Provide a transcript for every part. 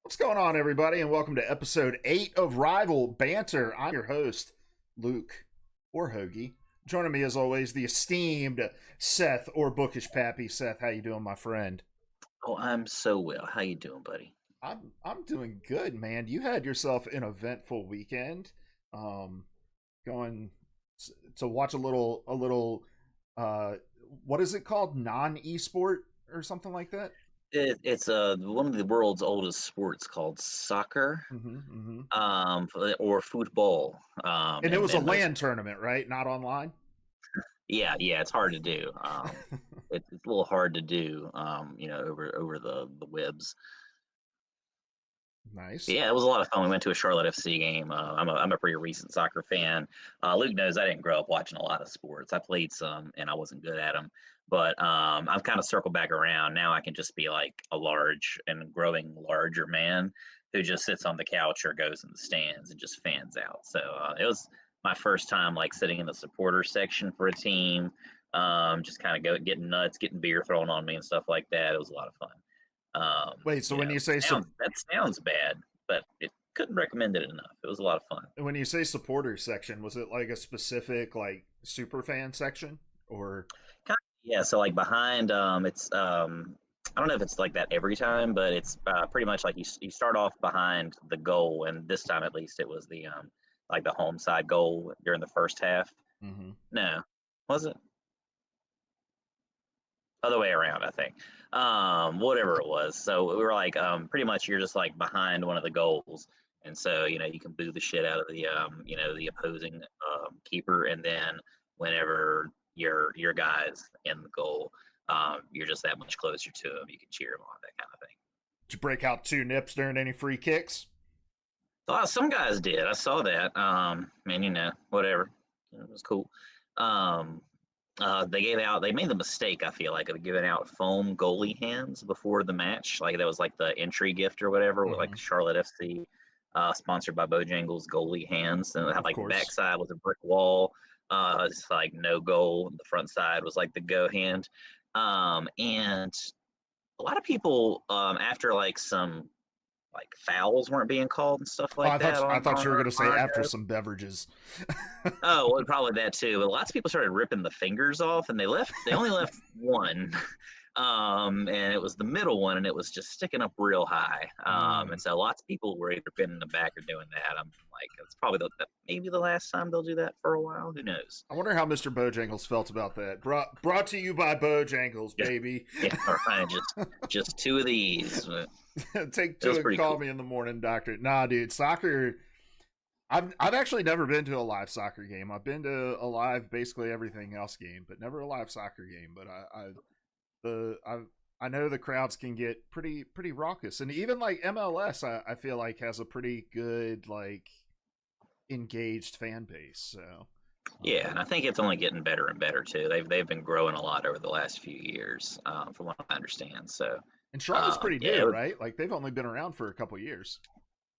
What's going on, everybody, and welcome to episode 8 of Rival Banter. I'm your host, Luke, or Hoagie. Joining me, as always, the esteemed Seth, or Bookish Pappy. Seth, how you doing, my friend? Oh, I'm so well. How you doing, buddy? I'm doing good, man. You had yourself an eventful weekend. Um, going to watch a little, uh, what is it called? Non-esport or something like that? It's one of the world's oldest sports called soccer, Mm-hmm. or football. And it was a And most LAN tournament, right? Not online. yeah, it's hard to do. It's a little hard to do. Over the webs. But Nice. yeah, it was a lot of fun. We went to a Charlotte FC game. I'm a pretty recent soccer fan. Luke knows I didn't grow up watching a lot of sports. I played some, and I wasn't good at them. But I've kind of circled back around. Now I can just be like a large and growing larger man who just sits on the couch or goes in the stands and just fans out. So it was my first time like sitting in the supporter section for a team. Just kind of getting nuts, getting beer thrown on me and stuff like that. It was a lot of fun. Wait, so when you say That sounds bad, but it couldn't recommend it enough. It was a lot of fun. when you say supporter section, was it like a specific like super fan section or? Yeah, so like behind, it's I don't know if it's like that every time, but it's pretty much like you start off behind the goal, and this time at least it was the like the home side goal during the first half. Mm-hmm. No, was it other way around? I think. Whatever it was. So we were like pretty much you're just like behind one of the goals, and so you can boo the shit out of the the opposing keeper, and then whenever your guys in the goal, you're just that much closer to him. You can cheer him on, that kind of thing. Did you break out two nips during any free kicks? Some guys did. I saw that. And whatever. It was cool. Um, they made the mistake, I feel like, of giving out foam goalie hands before the match. Like that was like the entry gift or whatever, with Mm-hmm. like Charlotte FC, sponsored by Bojangles goalie hands. And it had Of like the course. backside was a brick wall. It's like no goal. And the front side was like the go hand. And a lot of people, after like some like fouls weren't being called and stuff Oh, like that I on thought you were gonna say after our some beverages. Oh, well, probably that too. But lots of people started ripping the fingers off, and they only left one, and it was the middle one, and it was just sticking up real high. Mm. And so lots of people were either bending the back or doing that. I'm like, it's probably maybe the last time they'll do that for a while. Who knows? I wonder how Mr. Bojangles felt about that. Brought to you by Bojangles, Yeah, baby. yeah. All right, just two of these. Take It two was and pretty call cool. me in the morning, doctor. Nah, dude, soccer. I've actually never been to a live soccer game. I've been to a live basically everything else game, but never a live soccer game. But the I know the crowds can get pretty raucous, and even like MLS, I feel like has a pretty good like engaged fan base. So Yeah, and I think it's only getting better and better too. They've been growing a lot over the last few years, from what I understand. So, and Charlotte's pretty yeah, new, right? Like they've only been around for a couple years.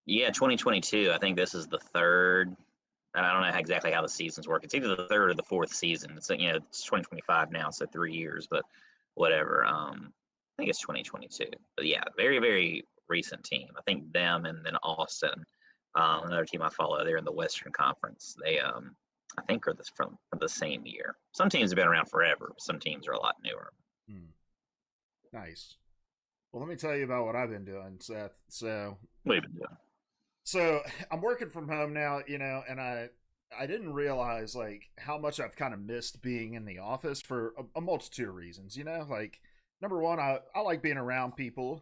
yeah, 2022. I think this is the third. And I don't know exactly how the seasons work. It's either the third or the fourth season. It's 2025 now, so 3 years, but whatever. I think it's 2022. But yeah, very very recent team. I think them and then Austin, another team I follow. They're in the Western Conference. They I think are from the same year. Some teams have been around forever. Some teams are a lot newer. Hmm, nice. Well, let me tell you about what I've been doing, Seth. What have you been doing? So I'm working from home now, and I didn't realize like how much I've kind of missed being in the office for a multitude of reasons. Like number one, I like being around people.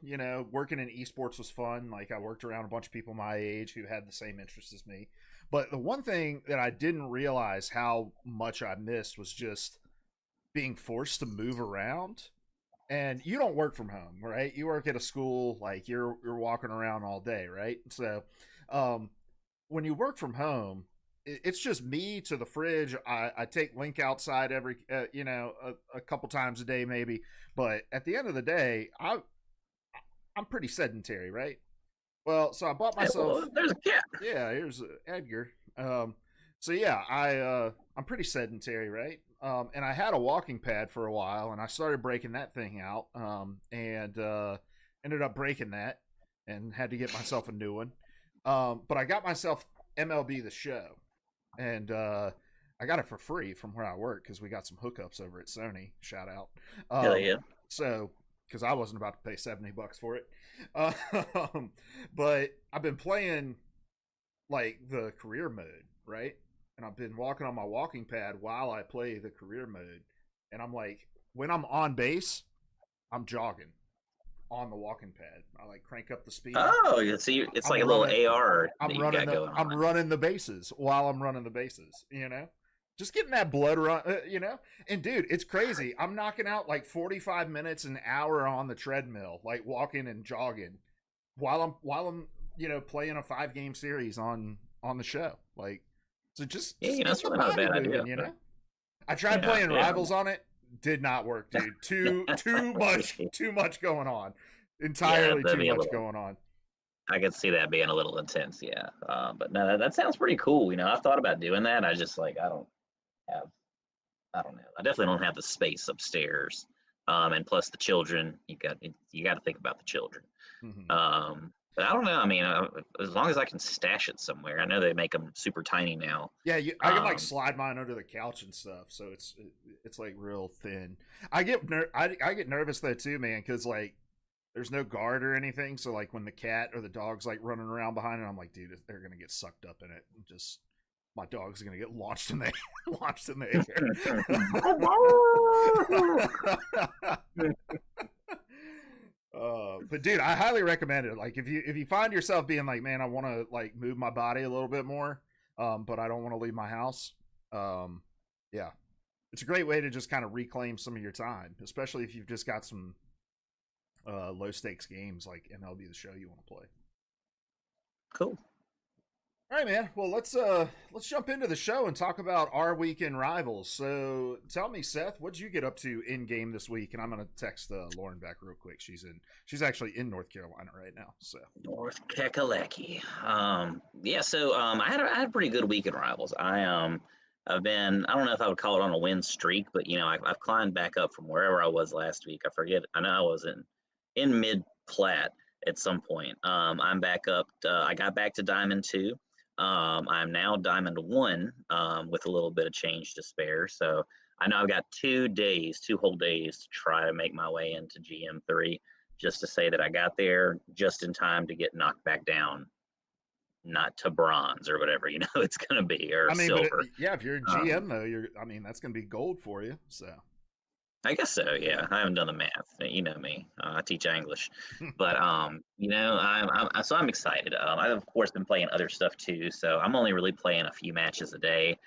Working in esports was fun. Like I worked around a bunch of people my age who had the same interests as me. But the one thing that I didn't realize how much I missed was just being forced to move around. And you don't work from home, right? You work at a school, like you're walking around all day, right? So, um, when you work from home, it's just me to the fridge. I take Link outside every, a couple times a day maybe. But at the end of the day, I'm pretty sedentary, right? Well, so I bought Hey, well, myself. there's a cat. Yeah, here's Edgar. So yeah, I'm pretty sedentary, right? And I had a walking pad for a while, and I started breaking that thing out, and ended up breaking that. and had to get myself a new one. But I got myself MLB The Show, and I got it for free from where I work because we got some hookups over at Sony. Shout out. Hell yeah. So, because I wasn't about to pay $70 for it, but I've been playing like the career mode, right? And I've been walking on my walking pad while I play the career mode, and I'm like, when I'm on base, I'm jogging on the walking pad. I like crank up the speed. Oh, see, it's like a little AR that you got going on. I'm running the bases while I'm running the bases. Just getting that blood run. And dude, it's crazy. I'm knocking out like 45 minutes an hour on the treadmill, like walking and jogging, while I'm playing a 5-game series on the show. Like, so just that's really not a bad idea. I tried playing Rivals on it. Did not work, dude. Too much going on. Entirely too much going on. I could see that being a little intense, yeah. But no, that sounds pretty cool. I've thought about doing that. I just I don't know. I definitely don't have the space upstairs. And plus the children, you got to think about the children. Mm-hmm. But I don't know. I mean, as long as I can stash it somewhere. I know they make them super tiny now. Yeah, I can like slide mine under the couch and stuff, so it's like real thin. I get nervous though too, man, because like there's no guard or anything. So like when the cat or the dog's like running around behind it, I'm like, dude, they're gonna get sucked up in it. And just my dog's gonna get launched in the air. But dude, I highly recommend it. Like if you find yourself being like, man, I want to like move my body a little bit more, but I don't want to leave my house. Yeah, it's a great way to just kind of reclaim some of your time, especially if you've just got some low stakes games like MLB The Show you want to play. Cool. All right, man. Well, let's jump into the show and talk about our weekend rivals. So, tell me, Seth, what'd you get up to in game this week? And I'm gonna text Lauren back real quick. She's actually in North Carolina right now. So North Kakalaki. Yeah. So I had a pretty good week in rivals. I've been, I don't know if I would call it on a win streak, but I've climbed back up from wherever I was last week. I forget. I know I was in mid plat at some point. I'm back up. I got back to Diamond 2. I'm now Diamond 1 with a little bit of change to spare. So I know I've got 2 whole days to try to make my way into GM3, just to say that I got there just in time to get knocked back down, not to bronze or whatever, it's going to be, or silver. But if you're in GM though, that's going to be gold for you. So I guess so. Yeah, I haven't done the math. You know me. I teach English, but I'm excited. I've of course been playing other stuff too, so I'm only really playing a few matches a day,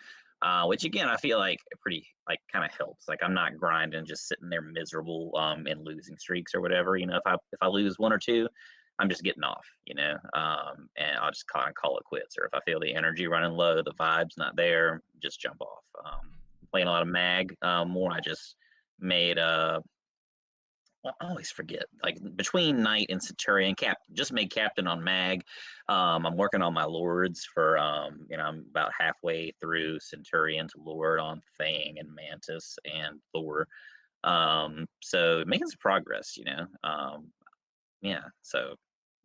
which again I feel like pretty kind of helps. Like I'm not grinding, just sitting there miserable in losing streaks or whatever. If I lose 1 or 2, I'm just getting off. And I'll just kind of call it quits. Or if I feel the energy running low, the vibe's not there, just jump off. Playing a lot of mag more. I just made I always forget, like between Knight and Centurion, just made Captain on Mag. I'm working on my Lords for I'm about halfway through Centurion to Lord on Fang and Mantis and Thor. So making some progress, yeah, so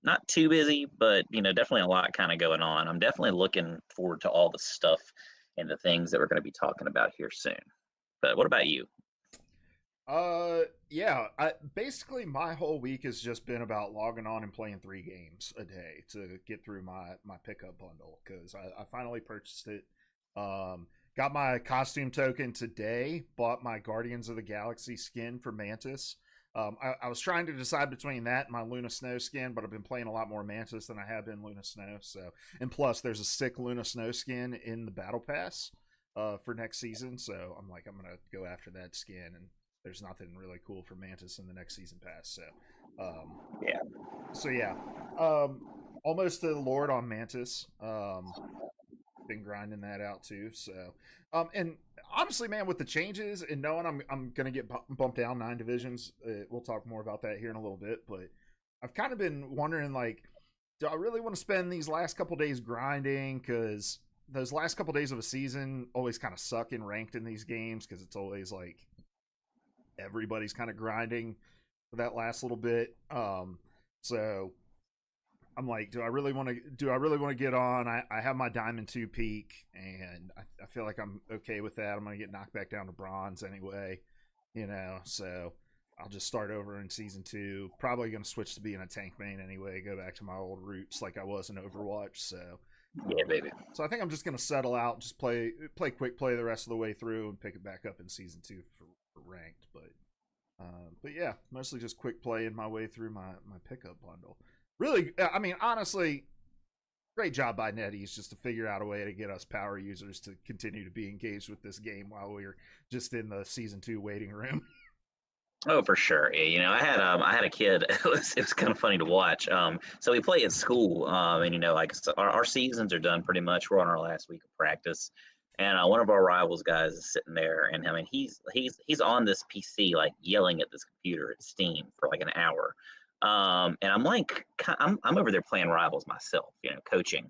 not too busy, but definitely a lot kind of going on. I'm definitely looking forward to all the stuff and the things that we're going to be talking about here soon. But what about you? Yeah, basically my whole week has just been about logging on and playing 3 games a day to get through my pickup bundle, because I finally purchased it. Got my costume token today, bought my Guardians of the Galaxy skin for Mantis. I was trying to decide between that and my Luna Snow skin, but I've been playing a lot more Mantis than I have been Luna Snow. So, and plus there's a sick Luna Snow skin in the Battle Pass for next season, so I'm gonna go after that skin, and there's nothing really cool for Mantis in the next season pass. So yeah, almost to the Lord on Mantis. Been grinding that out too. So, and honestly, man, with the changes and knowing I'm gonna get bumped down 9 divisions, we'll talk more about that here in a little bit. But I've kind of been wondering, like, do I really want to spend these last couple days grinding? Because those last couple days of a season always kind of suck in ranked in these games, because it's always like everybody's kind of grinding for that last little bit. So I'm like, do I really want to get on? I have my Diamond 2 peak, and I feel like I'm okay with that. I'm going to get knocked back down to bronze anyway, so I'll just start over in season 2. Probably going to switch to being a tank main anyway, go back to my old roots like I was in Overwatch. So yeah, baby. So I think I'm just going to settle out, just play quick play the rest of the way through, and pick it back up in season 2 for ranked. But yeah, mostly just quick playing my way through my pickup bundle. Really, I mean, honestly, great job by NetEase just to figure out a way to get us power users to continue to be engaged with this game while we're just in the season 2 waiting room. Oh, for sure. Yeah, I had a kid. It was kind of funny to watch. So we play at school, and like so our seasons are done pretty much. We're on our last week of practice, and one of our rivals guys is sitting there, and I mean he's on this PC like yelling at this computer at Steam for like an hour, and I'm like I'm over there playing Rivals myself, coaching.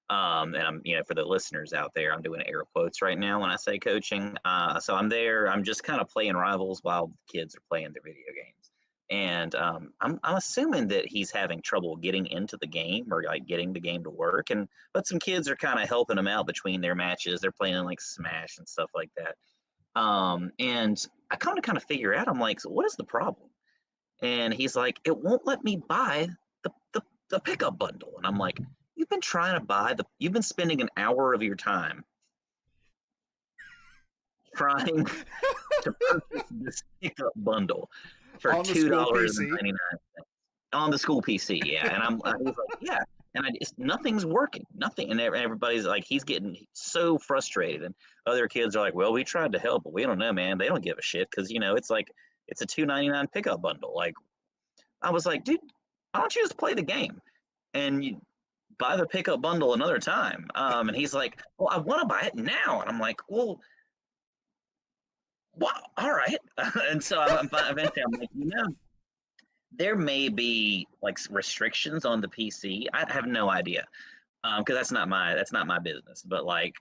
And I'm, for the listeners out there, I'm doing air quotes right now when I say coaching. So I'm there, I'm just kind of playing Rivals while the kids are playing their video games. And I'm assuming that he's having trouble getting into the game or like getting the game to work. But some kids are kind of helping him out between their matches. They're playing like Smash and stuff like that. And I kind of figure out, I'm like, so what is the problem? And he's like, it won't let me buy the pickup bundle. And I'm like, you've been trying to you've been spending an hour of your time trying to purchase this pickup bundle for $2.99 on the school PC. Yeah. And I was like, yeah. And nothing's working, nothing. And everybody's like, he's getting so frustrated. And other kids are like, well, we tried to help, but we don't know, man. They don't give a shit. Cause it's like, it's a $2.99 pickup bundle. Like, I was like, dude, why don't you just play the game? And you buy the pickup bundle another time. And he's like, well, I want to buy it now. And I'm like, well, all right. And so eventually I'm like, there may be like restrictions on the PC. I have no idea. Because that's not my business. But like,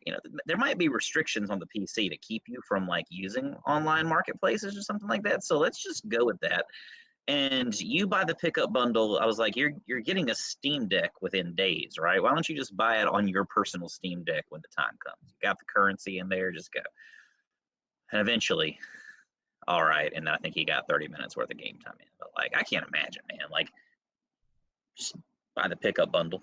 there might be restrictions on the PC to keep you from like using online marketplaces or something like that. So let's just go with that. And you buy the pickup bundle. I was like, you're getting a Steam Deck within days, right? Why don't you just buy it on your personal Steam Deck when the time comes? You got the currency in there, just go. And eventually, all right. And I think he got 30 minutes worth of game time in. But like, I can't imagine, man. Like, just buy the pickup bundle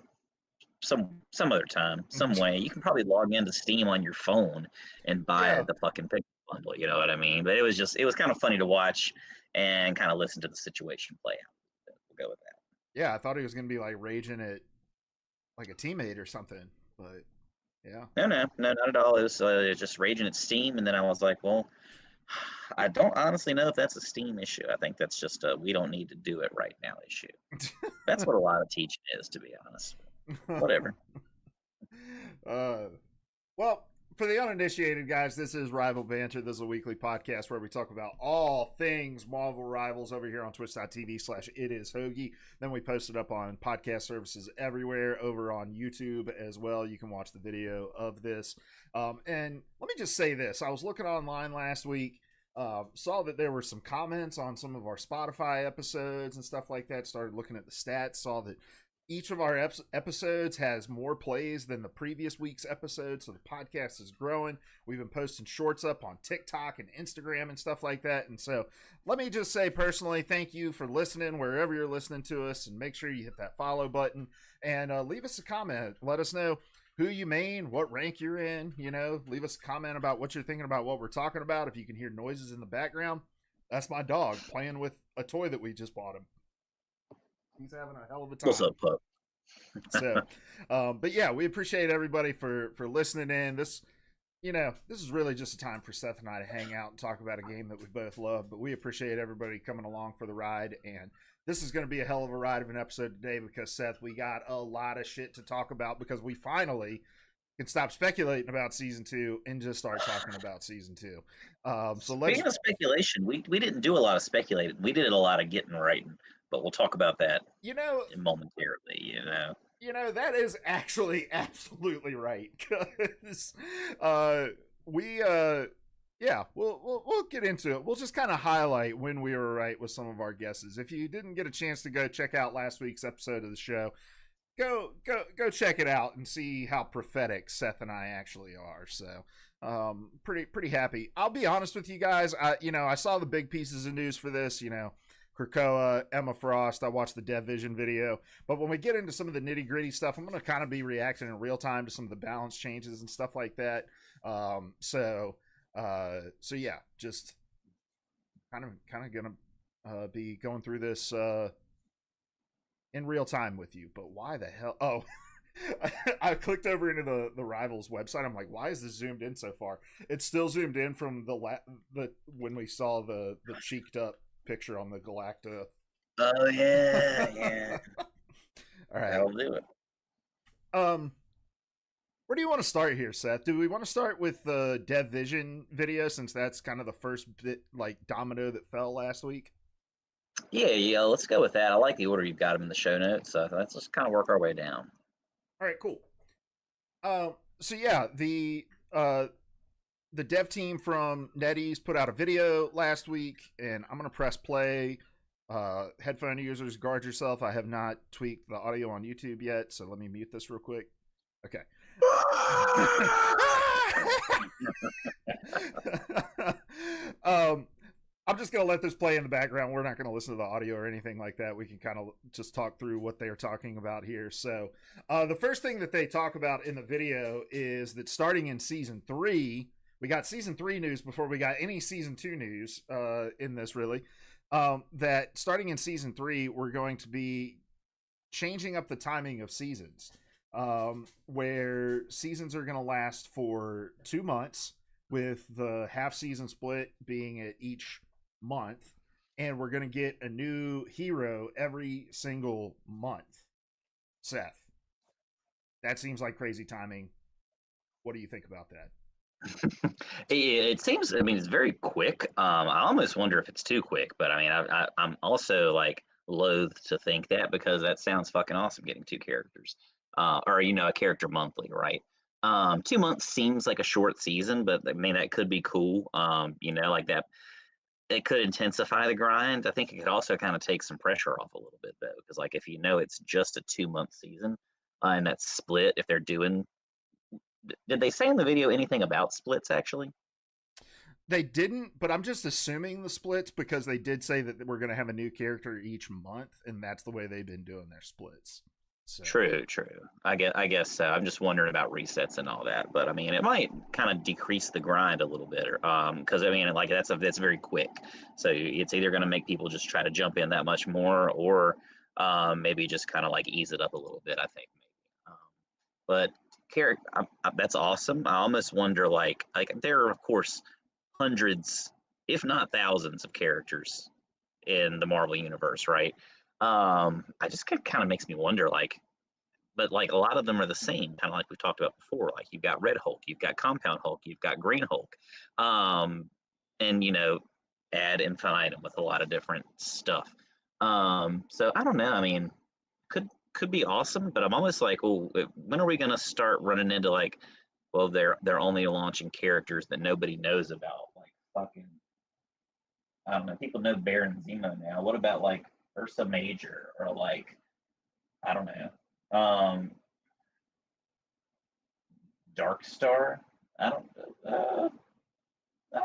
some other time, some way. You can probably log into Steam on your phone and buy the fucking pickup bundle. You know what I mean? But it was kind of funny to watch and kind of listen to the situation play out. We'll go with that. Yeah, I thought he was going to be like raging at like a teammate or something, but yeah. No, not at all. It was just raging at Steam, and then I was like, well, I don't honestly know if that's a Steam issue. I think that's just a we don't need to do it right now issue. That's what a lot of teaching is, to be honest. Whatever. Well, for the uninitiated guys, this is Rival Banter. This is a weekly podcast where we talk about all things Marvel Rivals over here on twitch.tv/itishoagie. Then we post it up on podcast services everywhere, over on YouTube as well. You can watch the video of this. And let me just say this. I was looking online last week, saw that there were some comments on some of our Spotify episodes and stuff like that. Started looking at the stats, saw that each of our episodes has more plays than the previous week's episode, so the podcast is growing. We've been posting shorts up on TikTok and Instagram and stuff like that. And so let me just say personally, thank you for listening wherever you're listening to us, and make sure you hit that follow button and leave us a comment. Let us know who you main, what rank you're in, leave us a comment about what you're thinking about what we're talking about. If you can hear noises in the background, that's my dog playing with a toy that we just bought him. He's having a hell of a time. What's up, pup? So, but yeah, we appreciate everybody for listening in. This is really just a time for Seth and I to hang out and talk about a game that we both love. But we appreciate everybody coming along for the ride. And this is going to be a hell of a ride of an episode today because, Seth, we got a lot of shit to talk about because we finally can stop speculating about season 2 and just start talking about season 2. Speaking of speculation, we didn't do a lot of speculating. We did a lot of getting right. But we'll talk about that momentarily, that is actually absolutely right. Because we'll get into it. We'll just kind of highlight when we were right with some of our guesses. If you didn't get a chance to go check out last week's episode of the show, go check it out and see how prophetic Seth and I actually are. So pretty happy. I'll be honest with you guys. I saw the big pieces of news for this. Krakoa, Emma Frost. I watched the Dev Vision video, but when we get into some of the nitty gritty stuff, I'm going to kind of be reacting in real time to some of the balance changes and stuff like that. So yeah, just kind of gonna be going through this in real time with you. But why the hell? Oh. I clicked over into the Rivals website. I'm like, why is this zoomed in so far? It's still zoomed in from the when we saw the cheeked up picture on the Galacta. Oh yeah. All right, that'll do it. Where do you want to start here, Seth? Do we want to start with the Dev Vision video, since that's kind of the first bit, like, domino that fell last week? Yeah, let's go with that. I like the order you've got them in the show notes, so let's just kind of work our way down. All right, cool. So yeah, the dev team from NetEase put out a video last week, and I'm gonna press play. Headphone users, guard yourself. I have not tweaked the audio on YouTube yet, so let me mute this real quick. Okay. I'm just going to let this play in the background. We're not going to listen to the audio or anything like that. We can kind of just talk through what they are talking about here. So the first thing that they talk about in the video is that starting in Season 3, we got Season 3 news before we got any Season 2 news in this, really. That starting in Season 3, we're going to be changing up the timing of seasons, where seasons are going to last for 2 months, with the half season split being at each month, and we're going to get a new hero every single month. Seth, that seems like crazy timing. What do you think about that? It seems, it's very quick. I almost wonder if it's too quick, but I'm also like loath to think that, because that sounds fucking awesome, getting 2 characters, or a character monthly, right? 2 months seems like a short season, but that could be cool. Like that, it could intensify the grind. I think it could also kind of take some pressure off a little bit, though, because like if it's just a 2-month season, and that's split, if they're doing, did they say in the video anything about splits actually? They didn't, but I'm just assuming the splits, because they did say that we're going to have a new character each month, and that's the way they've been doing their splits. So. True. I guess so. I'm just wondering about resets and all that, but it might kind of decrease the grind a little bit, because like that's very quick. So it's either going to make people just try to jump in that much more, or maybe just kind of like ease it up a little bit, I think maybe. But that's awesome. I almost wonder, like there are of course hundreds, if not thousands, of characters in the Marvel universe, right? I just kind of makes me wonder, but a lot of them are the same, kind of like we talked about before. Like you've got Red Hulk, you've got Compound Hulk, you've got Green Hulk, and ad infinitum with a lot of different stuff. So I don't know. Could be awesome, but I'm almost like, oh, when are we gonna start running into well, they're only launching characters that nobody knows about, like fucking, I don't know. People know Baron Zemo now. What about Ursa Major, or I don't know, Dark Star? I don't know.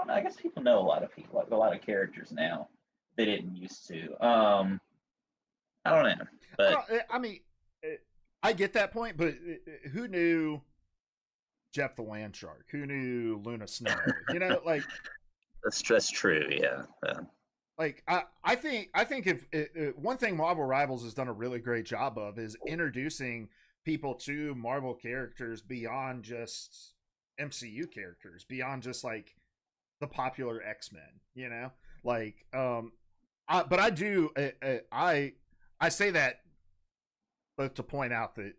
I guess people know a lot of people, a lot of characters now they didn't used to. I don't know, but I get that point, but who knew Jeff the Land Shark? Who knew Luna Snow? that's true. Yeah. I think if one thing Marvel Rivals has done a really great job of is introducing people to Marvel characters beyond just MCU characters, beyond just the popular X-Men, but I do, I say that both to point out that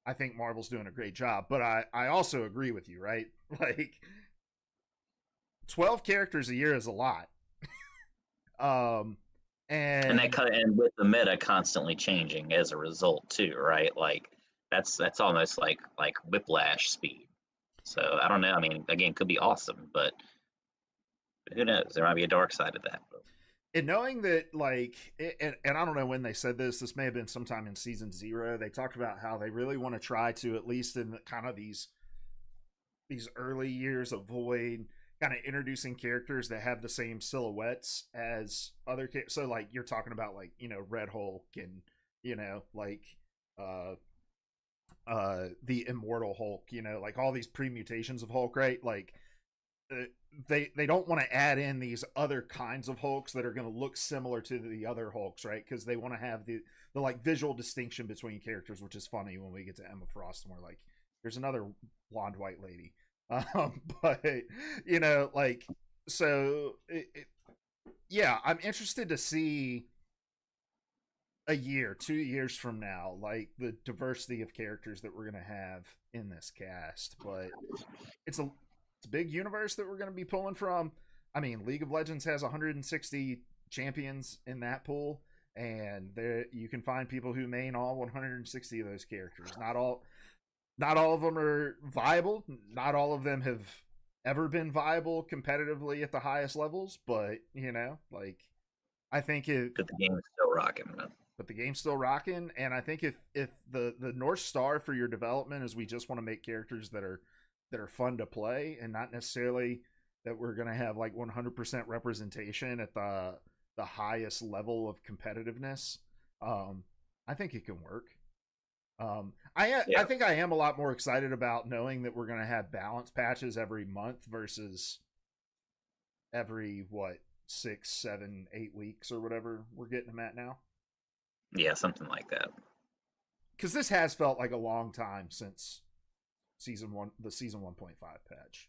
I think Marvel's doing a great job, but I also agree with you, right? 12 characters a year is a lot. And with the meta constantly changing as a result too, right? That's almost like Whiplash speed. So I don't know. Again, it could be awesome, but who knows? There might be a dark side of that. And knowing that, like, and I don't know when they said this. This may have been sometime in season 0. They talked about how they really want to try to, at least in kind of these early years, avoid kind of introducing characters that have the same silhouettes as other characters. So, like, you're talking about, like, Red Hulk and like uh the Immortal Hulk. Like all these pre-mutations of Hulk, right? Like they don't want to add in these other kinds of Hulks that are going to look similar to the other Hulks, right? Because they want to have the like visual distinction between characters, which is funny when we get to Emma Frost and we're like, there's another blonde white lady. But like, so yeah, I'm interested to see a year, 2 years from now, like the diversity of characters that we're gonna have in this cast. But it's a big universe that we're gonna be pulling from. I mean, League of Legends has 160 champions in that pool, and there you can find people who main all 160 of those characters. Not all of them are viable. Not all of them have ever been viable competitively at the highest levels, but like I think But the game is still rocking, man. but the game's still rocking. And I think if the North Star for your development is we just want to make characters that are fun to play, and not necessarily that we're gonna have like 100% representation at the highest level of competitiveness, I think it can work. I think I am a lot more excited about knowing that we're gonna have balance patches every month versus every 6, 7, 8 weeks or whatever we're getting them at now. Yeah, something like that. Because this has felt like a long time since season 1, the season 1.5 patch.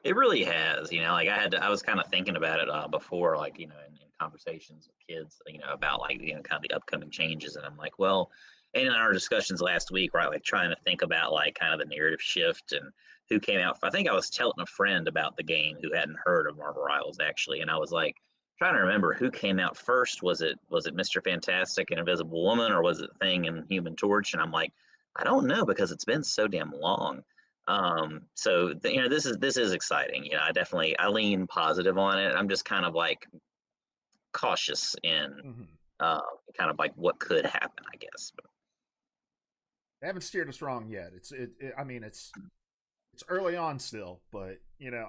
It really has. Like I was kind of thinking about it before, like in conversations with kids, about like kind of the upcoming changes, and I'm like, well, and in our discussions last week, right, like trying to think about like kind of the narrative shift and who came out. I think I was telling a friend about the game who hadn't heard of Marvel Rivals actually, and I was like trying to remember who came out first. Was it Mr. Fantastic and Invisible Woman, or was it Thing and Human Torch? And I'm like, I don't know because it's been so damn long. So this is exciting. I lean positive on it. I'm just kind of like cautious in Mm-hmm. kind of like what could happen, I guess. But They haven't steered us wrong yet. I mean, it's early on still, but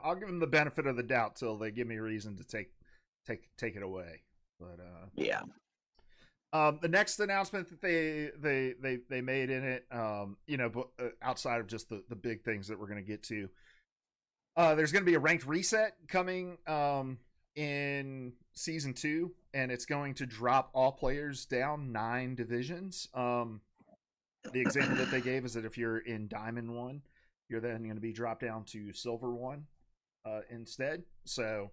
I'll give them the benefit of the doubt till they give me a reason to take it away. But yeah, the next announcement that they made in it, but outside of just the big things that we're going to get to, there's going to be a ranked reset coming in season 2, and it's going to drop all players down 9 divisions. The example that they gave is that if you're in Diamond 1, you're then going to be dropped down to Silver 1 instead. So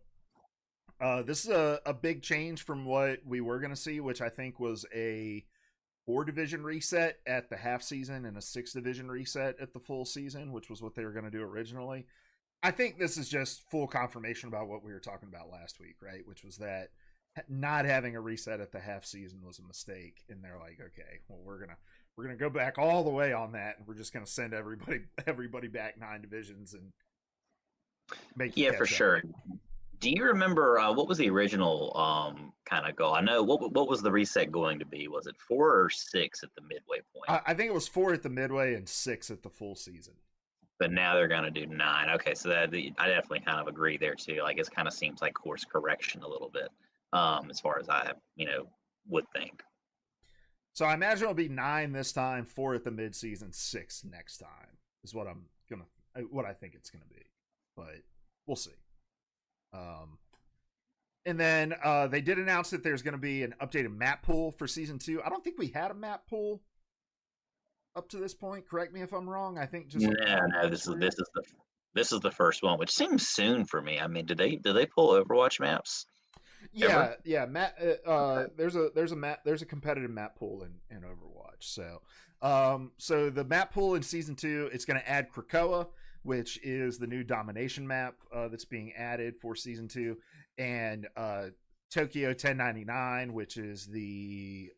this is a big change from what we were going to see, which I think was a 4-division reset at the half season and a 6-division reset at the full season, which was what they were going to do originally. I think this is just full confirmation about what we were talking about last week, right? Which was that not having a reset at the half season was a mistake, and they're like, okay, well, we're gonna go back all the way on that, and we're just gonna send everybody back 9 divisions and make you yeah, for catch up. sure. Do you remember what was the original kind of goal? I know what was the reset going to be? Was it 4 or 6 at the midway point? I think it was 4 at the midway and 6 at the full season. But now they're going to do 9. Okay, so I definitely kind of agree there too. Like it kind of seems like course correction a little bit, as far as I would think. So I imagine it'll be 9 this time, 4 at the midseason, 6 next time is what I think it's gonna be, but we'll see. And then they did announce that there's going to be an updated map pool for season 2. I don't think we had a map pool up to this point. Correct me if I'm wrong. I think just no. This is the first one, which seems soon for me. I mean, did they pull Overwatch maps? Yeah, yeah. Map. There's a competitive map pool in Overwatch. So the map pool in season 2, it's going to add Krakoa, which is the new domination map that's being added for season 2, and Tokyo 1099, which is I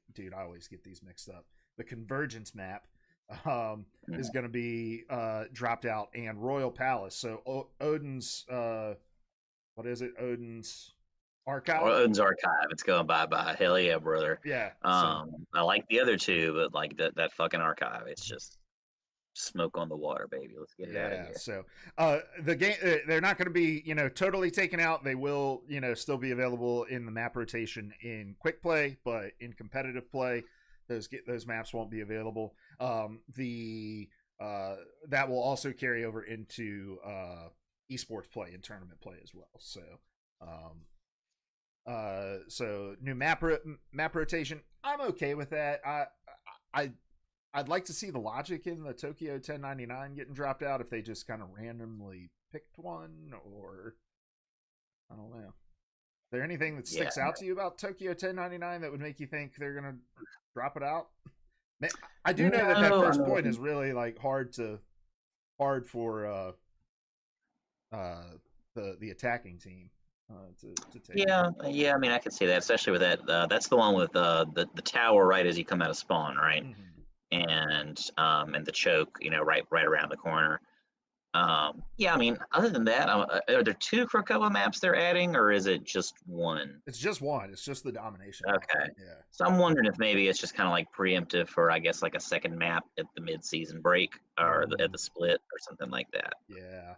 always get these mixed up. The Convergence map is going to be dropped out, and Royal Palace. So Odin's what is it? Odin's Archive. Odin's Archive. It's going bye. Hell yeah, brother. Yeah. So I like the other two, but like that fucking Archive, it's just smoke on the water, baby. Let's get it out of yeah. here. So the game they're not going to be totally taken out. They will still be available in the map rotation in quick play, but in competitive play, those maps won't be available. The that will also carry over into esports play and tournament play as well. So new map rotation. I'm okay with that. I I'd like to see the logic in the Tokyo 1099 getting dropped out if they just kind of randomly picked one, or I don't know. Is there anything that sticks out to you about Tokyo 1099 that would make you think they're gonna drop it out? I do know that No, I first point mean, is really like hard for the attacking team to take. yeah. I mean, I could see that, especially with that. That's the one with the tower right as you come out of spawn, right? Mm-hmm. And the choke, right around the corner. Yeah, I mean, other than that, are there two Krakoa maps they're adding, or is it just one? It's just one. It's just the domination map. Okay. Yeah. So I'm wondering if maybe it's just kind of like preemptive for, I guess, like a second map at the mid-season break or at the split or something like that. Yeah,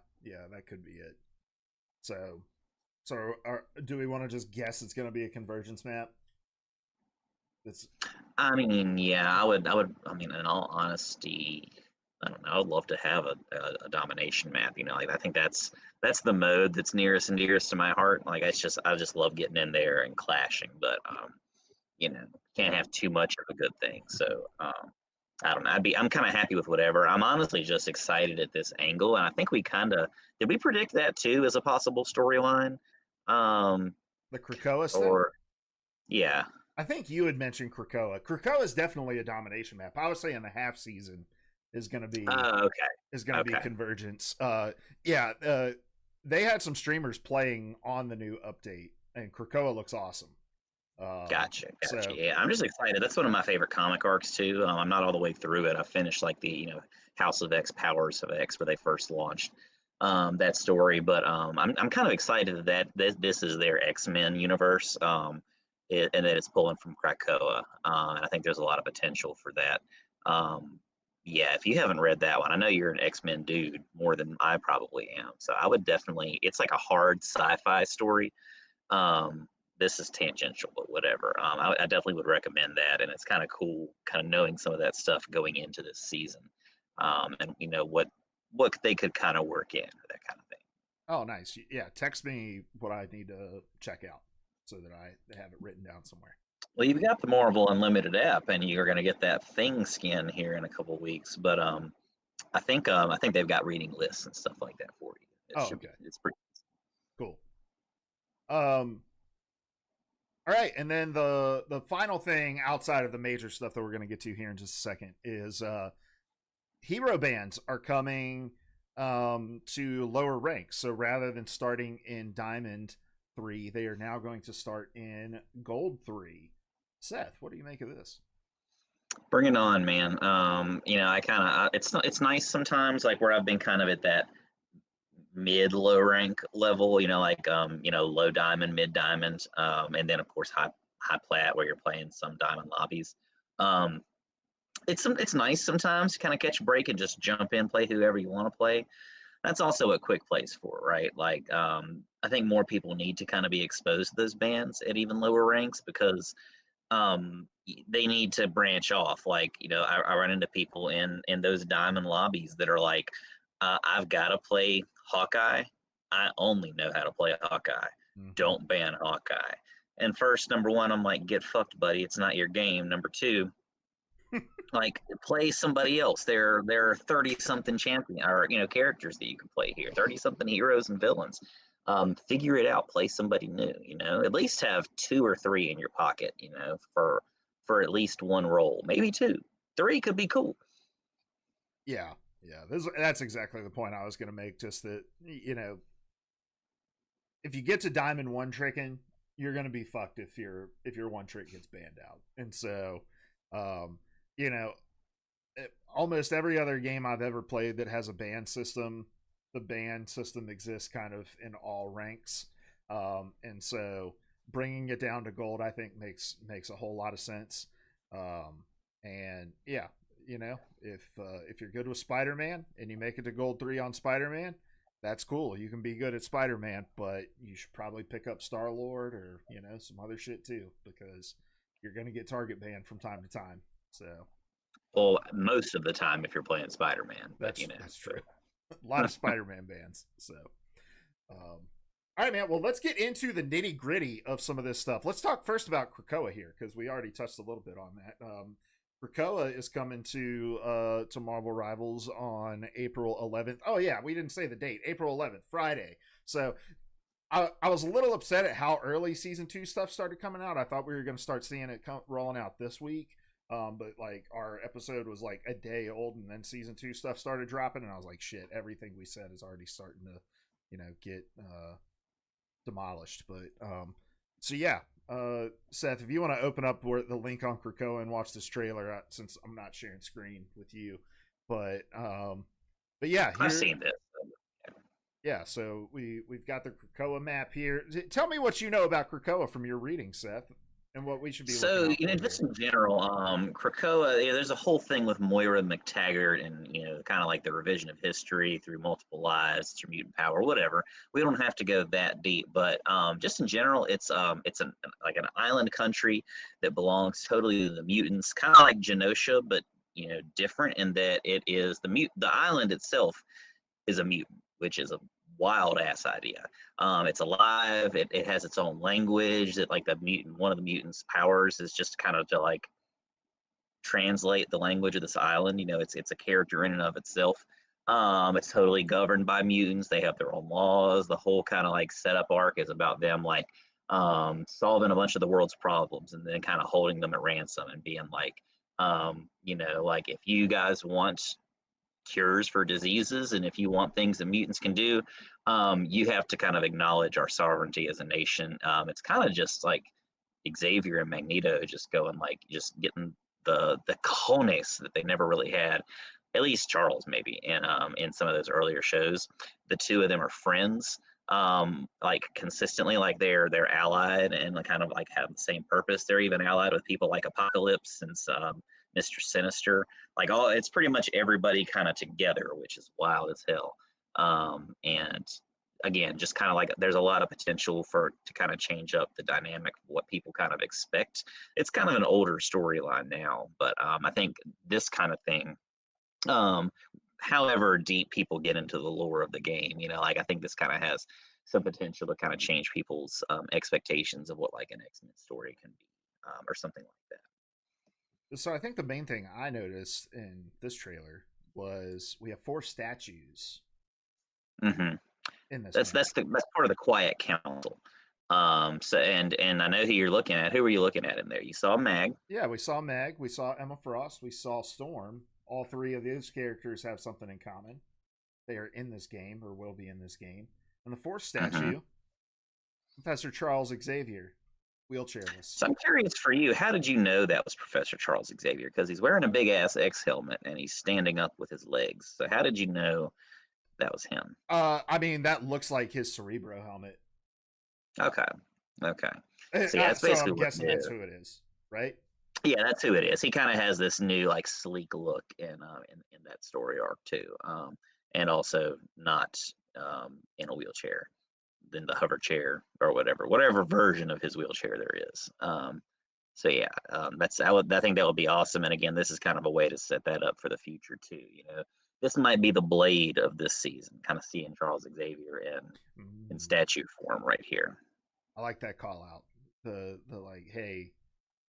that could be it. So do we want to just guess it's going to be a convergence map? It's I mean, yeah, I mean, in all honesty, I don't know. I would love to have a domination map. Like I think that's the mode that's nearest and dearest to my heart. Like I just love getting in there and clashing, but you know, can't have too much of a good thing. So I don't know. I'm kind of happy with whatever. I'm honestly just excited at this angle, and I think we kind of did we predict that too as a possible storyline, the Krakoa thing. or yeah, I think you had mentioned Krakoa. Krakoa is definitely a domination map. I was saying the half season is going to be okay. convergence. Yeah, they had some streamers playing on the new update, and Krakoa looks awesome. Gotcha. So Yeah, I'm just excited. That's one of my favorite comic arcs too. I'm not all the way through it. I finished like the House of X, Powers of X, where they first launched that story. But I'm kind of excited that this is their X-Men universe, and that it's pulling from Krakoa. And I think there's a lot of potential for that. Yeah, if you haven't read that one, I know you're an X-Men dude more than I probably am. So I would definitely. It's like a hard sci-fi story. This is tangential, but whatever. I definitely would recommend that, and it's kind of cool, kind of knowing some of that stuff going into this season, and what they could kind of work in, that kind of thing. oh, nice. Yeah, text me what I need to check out so that I have it written down somewhere. Well, you've got the Marvel Unlimited app, and you're going to get that Thing skin here in a couple weeks. But I think they've got reading lists and stuff like that for you. Okay. It's pretty Cool. All right, and then the final thing outside of the major stuff that we're going to get to here in just a second is hero bands are coming to lower ranks. So rather than starting in Diamond 3, they are now going to start in Gold 3. Seth, what do you make of this? Bring it on, man. I kind of it's nice sometimes, like where I've been kind of at that mid low rank level, low diamond, mid diamond, and then of course high plat where you're playing some diamond lobbies. It's nice sometimes to kind of catch a break and just jump in, play whoever you want to play. That's also what quick plays for, right? Like I think more people need to kind of be exposed to those bands at even lower ranks, because they need to branch off. Like, I run into people in those diamond lobbies that are like, I've got to play Hawkeye. I only know how to play Hawkeye. Mm-hmm. Don't ban Hawkeye. And first, number one, I'm like, get fucked, buddy. It's not your game. Number two, like, play somebody else. There are 30-something champion or characters that you can play here. 30-something heroes and villains. Figure it out. Play somebody new. At least have 2 or 3 in your pocket. For at least one role, maybe 2, 3 could be cool. Yeah. That's exactly the point I was going to make. Just that if you get to Diamond one tricking, you're going to be fucked if your one trick gets banned out. And so, almost every other game I've ever played that has a ban system, the ban system exists kind of in all ranks. And so bringing it down to gold, I think makes a whole lot of sense. And yeah, if you're good with Spider-Man and you make it to gold 3 on Spider-Man, that's cool. You can be good at Spider-Man, but you should probably pick up Star-Lord or some other shit too, because you're gonna get target banned from time to time. So Well, most of the time if you're playing Spider-Man, but that's true. A lot of Spider-Man bans. So, all right, man. Well, let's get into the nitty gritty of some of this stuff. Let's talk first about Krakoa here, because we already touched a little bit on that. Krakoa is coming to Marvel Rivals on April 11th. Oh yeah, we didn't say the date. April 11th, Friday. So I was a little upset at how early season 2 stuff started coming out. I thought we were going to start seeing it rolling out this week. But like our episode was like a day old, and then season 2 stuff started dropping, and I was like, shit, everything we said is already starting to, get demolished. But so yeah, Seth, if you want to open up the link on Krakoa and watch this trailer, since I'm not sharing screen with you, but yeah, I've seen this. Yeah, so we've got the Krakoa map here. Tell me what you know about Krakoa from your reading, Seth, and what we should be. So just in general, Krakoa, there's a whole thing with Moira McTaggart, and kind of like the revision of history through multiple lives, through mutant power, whatever. We don't have to go that deep, but just in general, it's like an island country that belongs totally to the mutants, kind of like Genosha, but different in that it is the island itself is a mutant, which is a wild ass idea. It's alive. It has its own language. That like one of the mutants' powers is just kind of to like translate the language of this island. It's a character in and of itself. It's totally governed by mutants. They have their own laws. The whole kind of like setup arc is about them like solving a bunch of the world's problems and then kind of holding them at ransom and being like, like if you guys want cures for diseases and if you want things that mutants can do, you have to kind of acknowledge our sovereignty as a nation. It's kind of just like Xavier and Magneto just going like just getting the cojones that they never really had, at least Charles maybe in some of those earlier shows. The two of them are friends, like consistently, like they're allied and kind of like have the same purpose. They're even allied with people like Apocalypse and Mr. Sinister. Like it's pretty much everybody kind of together, which is wild as hell. And again, just kind of like there's a lot of potential to kind of change up the dynamic of what people kind of expect. It's kind of an older storyline now, but I think this kind of thing, however deep people get into the lore of the game, like I think this kind of has some potential to kind of change people's expectations of what like an X-Men story can be, or something like that. So I think the main thing I noticed in this trailer was we have 4 statues. Mm-hmm. In this, that's part of the Quiet Council. So and I know who you're looking at. Who were you looking at in there? You saw Mag. Yeah, we saw Mag. We saw Emma Frost. We saw Storm. All 3 of those characters have something in common. They are in this game or will be in this game. And the 4th statue, Professor Charles Xavier. Wheelchairless. So I'm curious for you, how did you know that was Professor Charles Xavier? Because he's wearing a big ass X helmet and he's standing up with his legs. So how did you know that was him? I mean, that looks like his Cerebro helmet. Okay. So yeah, so I'm guessing that's who it is, right? Yeah, that's who it is. He kind of has this new like sleek look in that story arc too, and also not in a wheelchair. Than the hover chair or whatever version of his wheelchair there is. So yeah, I think that would be awesome. And again, this is kind of a way to set that up for the future too. This might be the Blade of this season, kind of seeing Charles Xavier in statue form right here. I like that call out. The like, hey,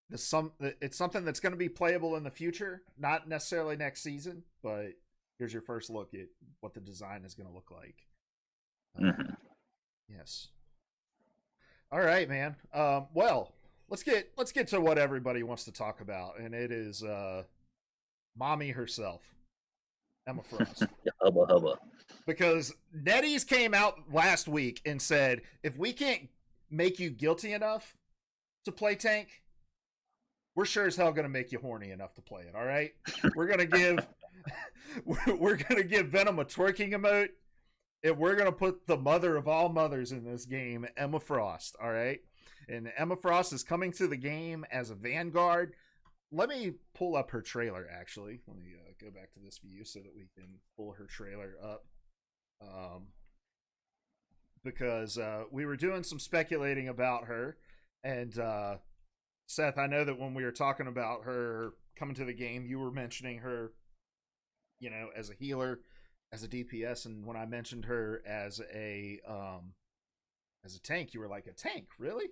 it's something that's going to be playable in the future, not necessarily next season, but here's your first look at what the design is going to look like. Yes. All right, man. Well, let's get to what everybody wants to talk about, and it is mommy herself, Emma Frost. Hubba hubba. Because NetEase came out last week and said, if we can't make you guilty enough to play Tank, we're sure as hell gonna make you horny enough to play it. All right, we're gonna give Venom a twerking emote. We're going to put the mother of all mothers in this game, Emma Frost, all right? And Emma Frost is coming to the game as a Vanguard. Let me pull up her trailer, actually. Let me go back to this view so that we can pull her trailer up. Because we were doing some speculating about her. And Seth, I know that when we were talking about her coming to the game, you were mentioning her, as a healer, as a DPS, and when I mentioned her as a tank, you were like, a tank, really?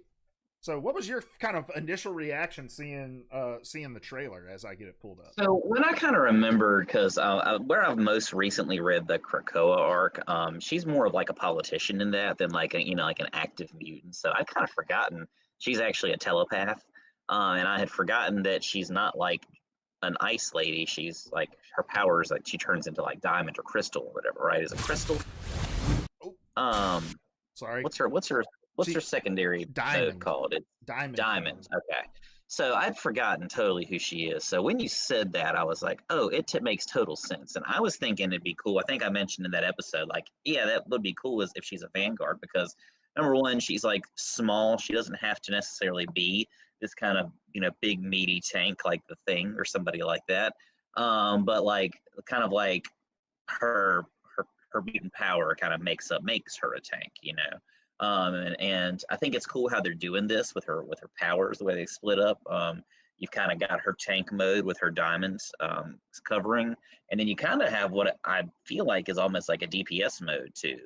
So, what was your kind of initial reaction seeing the trailer as I get it pulled up? So when I kind of remembered, because where I've most recently read the Krakoa arc, she's more of like a politician in that than like like an active mutant. So I'd kind of forgotten she's actually a telepath, and I had forgotten that she's not like an ice lady. She's like her powers, like she turns into like diamond or crystal or whatever, right? Is it crystal? Oh, sorry. What's her secondary mode called? It's diamond. Okay. So I'd forgotten totally who she is. So when you said that, I was like, oh, it makes total sense. And I was thinking it'd be cool. I think I mentioned in that episode, like, yeah, that would be cool if she's a Vanguard, because number one, she's like small. She doesn't have to necessarily be this kind of, big meaty tank like the Thing or somebody like that. But like kind of like her mutant power kind of makes her a tank, and I think it's cool how they're doing this with her powers, the way they split up. You've kind of got her tank mode with her diamonds covering, and then you kind of have what I feel like is almost like a DPS mode too,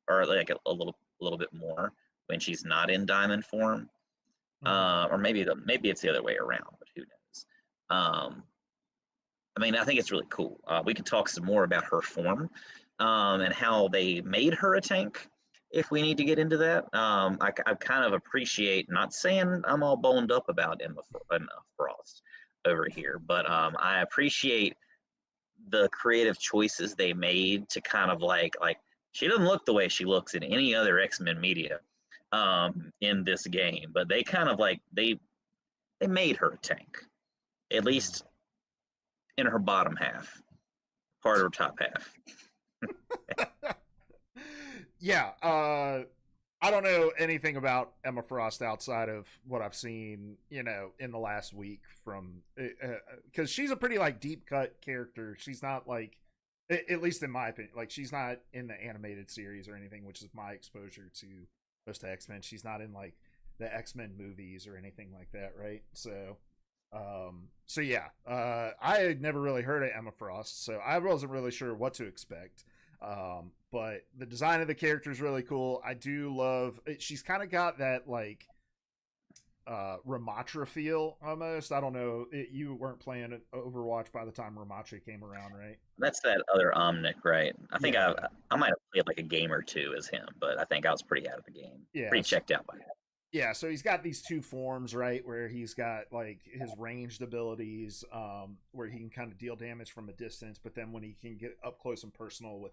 or like a little bit more when she's not in diamond form, or maybe it's the other way around, but who knows? I mean, I think it's really cool. We could talk some more about her form and how they made her a tank if we need to get into that. I kind of appreciate, not saying I'm all boned up about Emma Frost over here, but I appreciate the creative choices they made to kind of like she doesn't look the way she looks in any other X-Men media in this game, but they kind of like they made her a tank, at least in her bottom half, part of her top half. Yeah, I don't know anything about Emma Frost outside of what I've seen, in the last week from, because she's a pretty like deep cut character. She's not like, at least in my opinion, like she's not in the animated series or anything, which is my exposure to most of X-Men. She's not in like the X-Men movies or anything like that, right? So yeah, I had never really heard of Emma Frost, so I wasn't really sure what to expect. But the design of the character is really cool. I do love it. She's kind of got that like Ramatra feel almost. I don't know. You weren't playing Overwatch by the time Ramatra came around, right? That's that other Omnic, right? I think I might have played like a game or two as him, but I think I was pretty out of the game. Yeah, pretty checked out by him. Yeah, so he's got these two forms, right, where he's got like his ranged abilities, where he can kind of deal damage from a distance, but then when he can get up close and personal with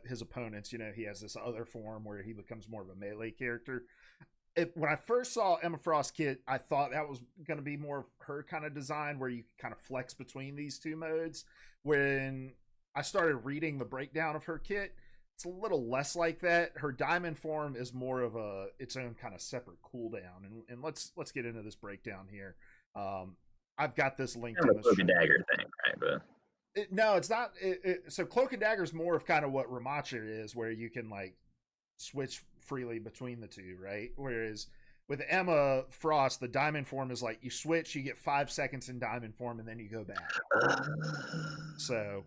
his opponents, he has this other form where he becomes more of a melee character. When I first saw Emma Frost kit, I thought that was going to be more of her kind of design, where you kind of flex between these two modes. When I started reading the breakdown of her kit, it's a little less like that. Her diamond form is more of its own kind of separate cooldown, and let's get into this breakdown here. I've got this linked in the Cloak and Dagger thing, right? But no, it's not. So Cloak and Dagger is more of kind of what Ramatra is, where you can like switch freely between the two, right? Whereas with Emma Frost, the diamond form is like you switch, you get 5 seconds in diamond form, and then you go back. So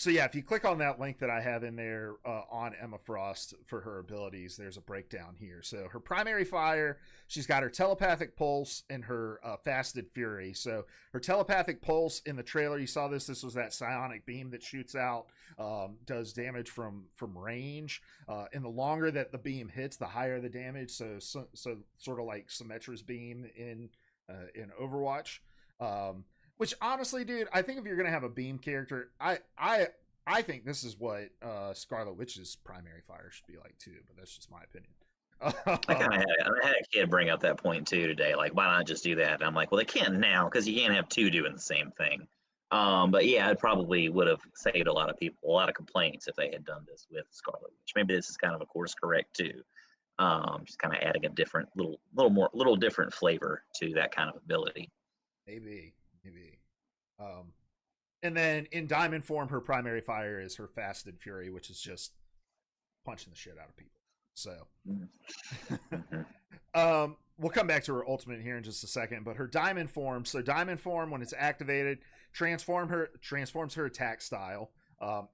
yeah, if you click on that link that I have in there on Emma Frost for her abilities, there's a breakdown here. So her primary fire, she's got her telepathic pulse and her faceted fury. So her telepathic pulse, in the trailer you saw this was that psionic beam that shoots out, does damage from range, and the longer that the beam hits, the higher the damage. So sort of like Symmetra's beam in Overwatch. Which honestly, dude, I think if you're gonna have a beam character, I think this is what Scarlet Witch's primary fire should be like too. But that's just my opinion. I had a kid bring up that point too today. Like, why not just do that? And I'm like, well, they can't now because you can't have two doing the same thing. But yeah, it probably would have saved a lot of people a lot of complaints if they had done this with Scarlet Witch. Maybe this is kind of a course correct too. Just kind of adding a different little different flavor to that kind of ability. Maybe. Um, and then in diamond form, her primary fire is her Fasted Fury, which is just punching the shit out of people. So, Mm-hmm. we'll come back to her ultimate here in just a second. But her diamond form, so diamond form, when it's activated, transforms her attack style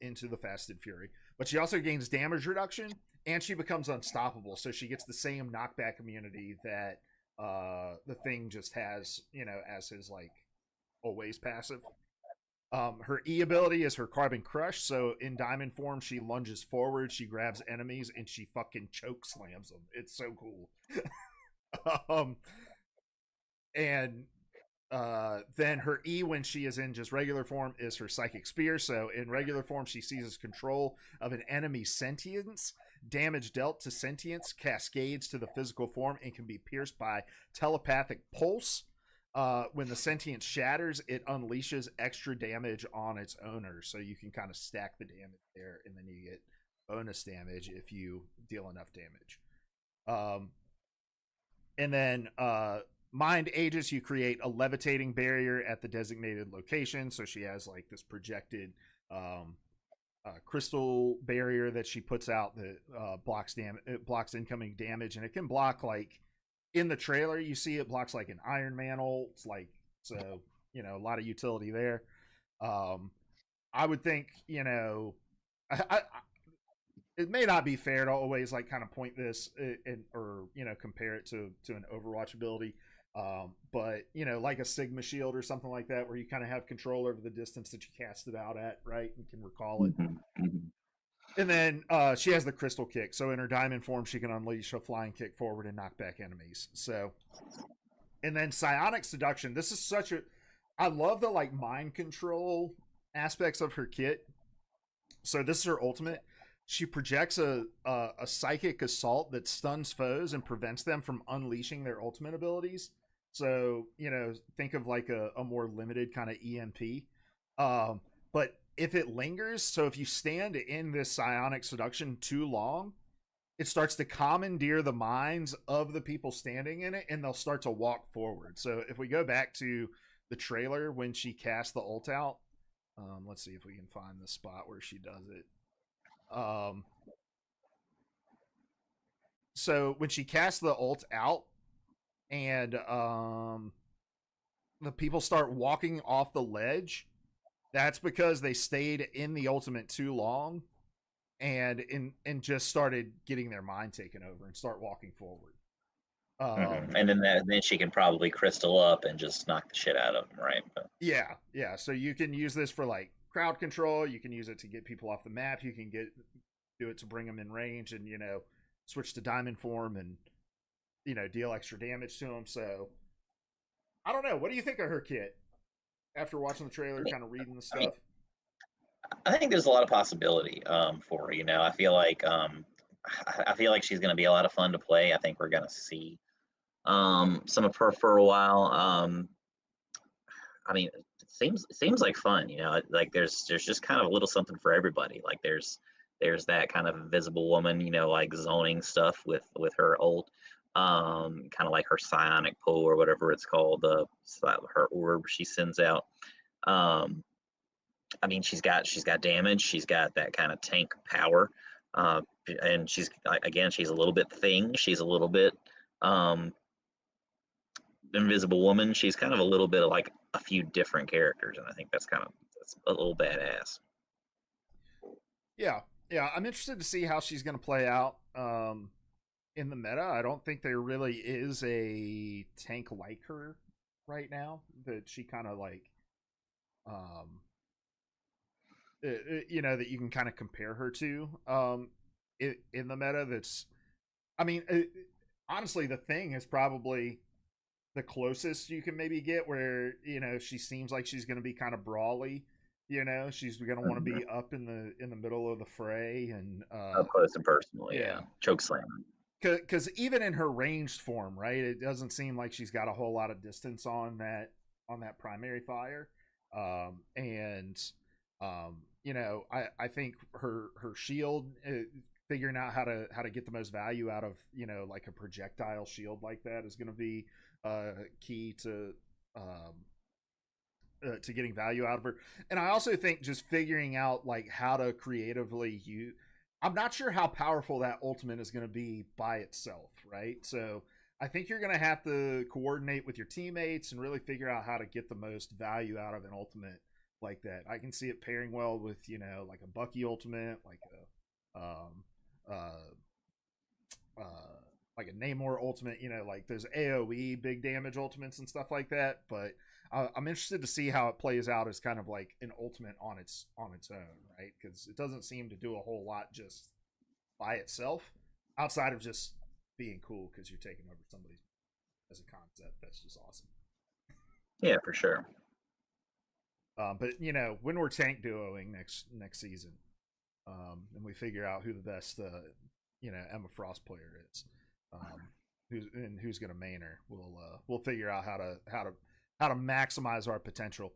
into the Fasted Fury. But she also gains damage reduction, and she becomes unstoppable. So she gets the same knockback immunity that the thing just has, as his like always passive. Her E ability is her Carbon Crush. So in diamond form, she lunges forward, she grabs enemies, and she fucking choke slams them. It's so cool. um, and then her E, when she is in just regular form, is her Psychic Spear. So in regular form, she seizes control of an enemy's sentience. Damage dealt to sentience cascades to the physical form and can be pierced by telepathic pulse. When the sentience shatters, it unleashes extra damage on its owner. So you can kind of stack the damage there, and then you get bonus damage if you deal enough damage. And then Mind Aegis, you create a levitating barrier at the designated location. So she has like this projected crystal barrier that she puts out that blocks incoming damage, and it can block like in the trailer. You see it blocks like an Iron Mantle. It's like so a lot of utility there. I would think I it may not be fair to always like kind of point this or compare it to an Overwatch ability. But like a Sigma Shield or something like that, where you kind of have control over the distance that you cast it out at, right, and can recall it. Mm-hmm. And then she has the Crystal Kick, so in her diamond form, she can unleash a flying kick forward and knock back enemies. So, and then Psionic Seduction. This is I love the like mind control aspects of her kit. So this is her ultimate. She projects a psychic assault that stuns foes and prevents them from unleashing their ultimate abilities. So, think of like a more limited kind of EMP. But if it lingers, so if you stand in this psionic seduction too long, it starts to commandeer the minds of the people standing in it, and they'll start to walk forward. So if we go back to the trailer when she cast the ult out, let's see if we can find the spot where she does it. So when she casts the ult out, and the people start walking off the ledge, that's because they stayed in the ultimate too long, and just started getting their mind taken over and start walking forward. And then she can probably crystal up and just knock the shit out of them, right? But... Yeah. So you can use this for like crowd control. You can use it to get people off the map. You can do it to bring them in range, and switch to diamond form and deal extra damage to them. So I don't know. What do you think of her kit after watching the trailer, kind of reading the stuff? I think there's a lot of possibility for her. I feel like she's going to be a lot of fun to play. I think we're going to see some of her for a while. I mean, it seems like fun. Like there's just kind of a little something for everybody. Like there's that kind of invisible woman, like zoning stuff with her ult, kind of like her psionic pull or whatever it's called, her orb she sends out. I mean, she's got damage. She's got that kind of tank power, and she's a little bit thing. She's a little bit invisible woman. She's kind of a little bit of like a few different characters, and I think that's a little badass. Yeah, I'm interested to see how she's going to play out in the meta. I don't think there really is a tank like her right now that she kind of like that you can kind of compare her to in the meta. That's, I mean, honestly, the thing is probably the closest you can maybe get, where she seems like she's going to be kind of brawly. She's going to want to be up in the middle of the fray and up close and personal. Yeah. Choke slam. Because even in her ranged form, right, it doesn't seem like she's got a whole lot of distance on that primary fire. I think her shield figuring out how to get the most value out of like a projectile shield like that is going to be key to getting value out of her. And I also think just figuring out like how to creatively use. I'm not sure how powerful that ultimate is going to be by itself, right? So I think you're going to have to coordinate with your teammates and really figure out how to get the most value out of an ultimate like that. I can see it pairing well with like a Bucky ultimate, uh, like a Namor ultimate, like those AOE big damage ultimates and stuff like that. But I'm interested to see how it plays out as kind of like an ultimate on its own, right? Because it doesn't seem to do a whole lot just by itself, outside of just being cool because you're taking over somebody's as a concept. That's just awesome. Yeah, for sure. But when we're tank duoing next season, and we figure out who the best Emma Frost player is, who's going to main her, we'll figure out how to maximize our potential.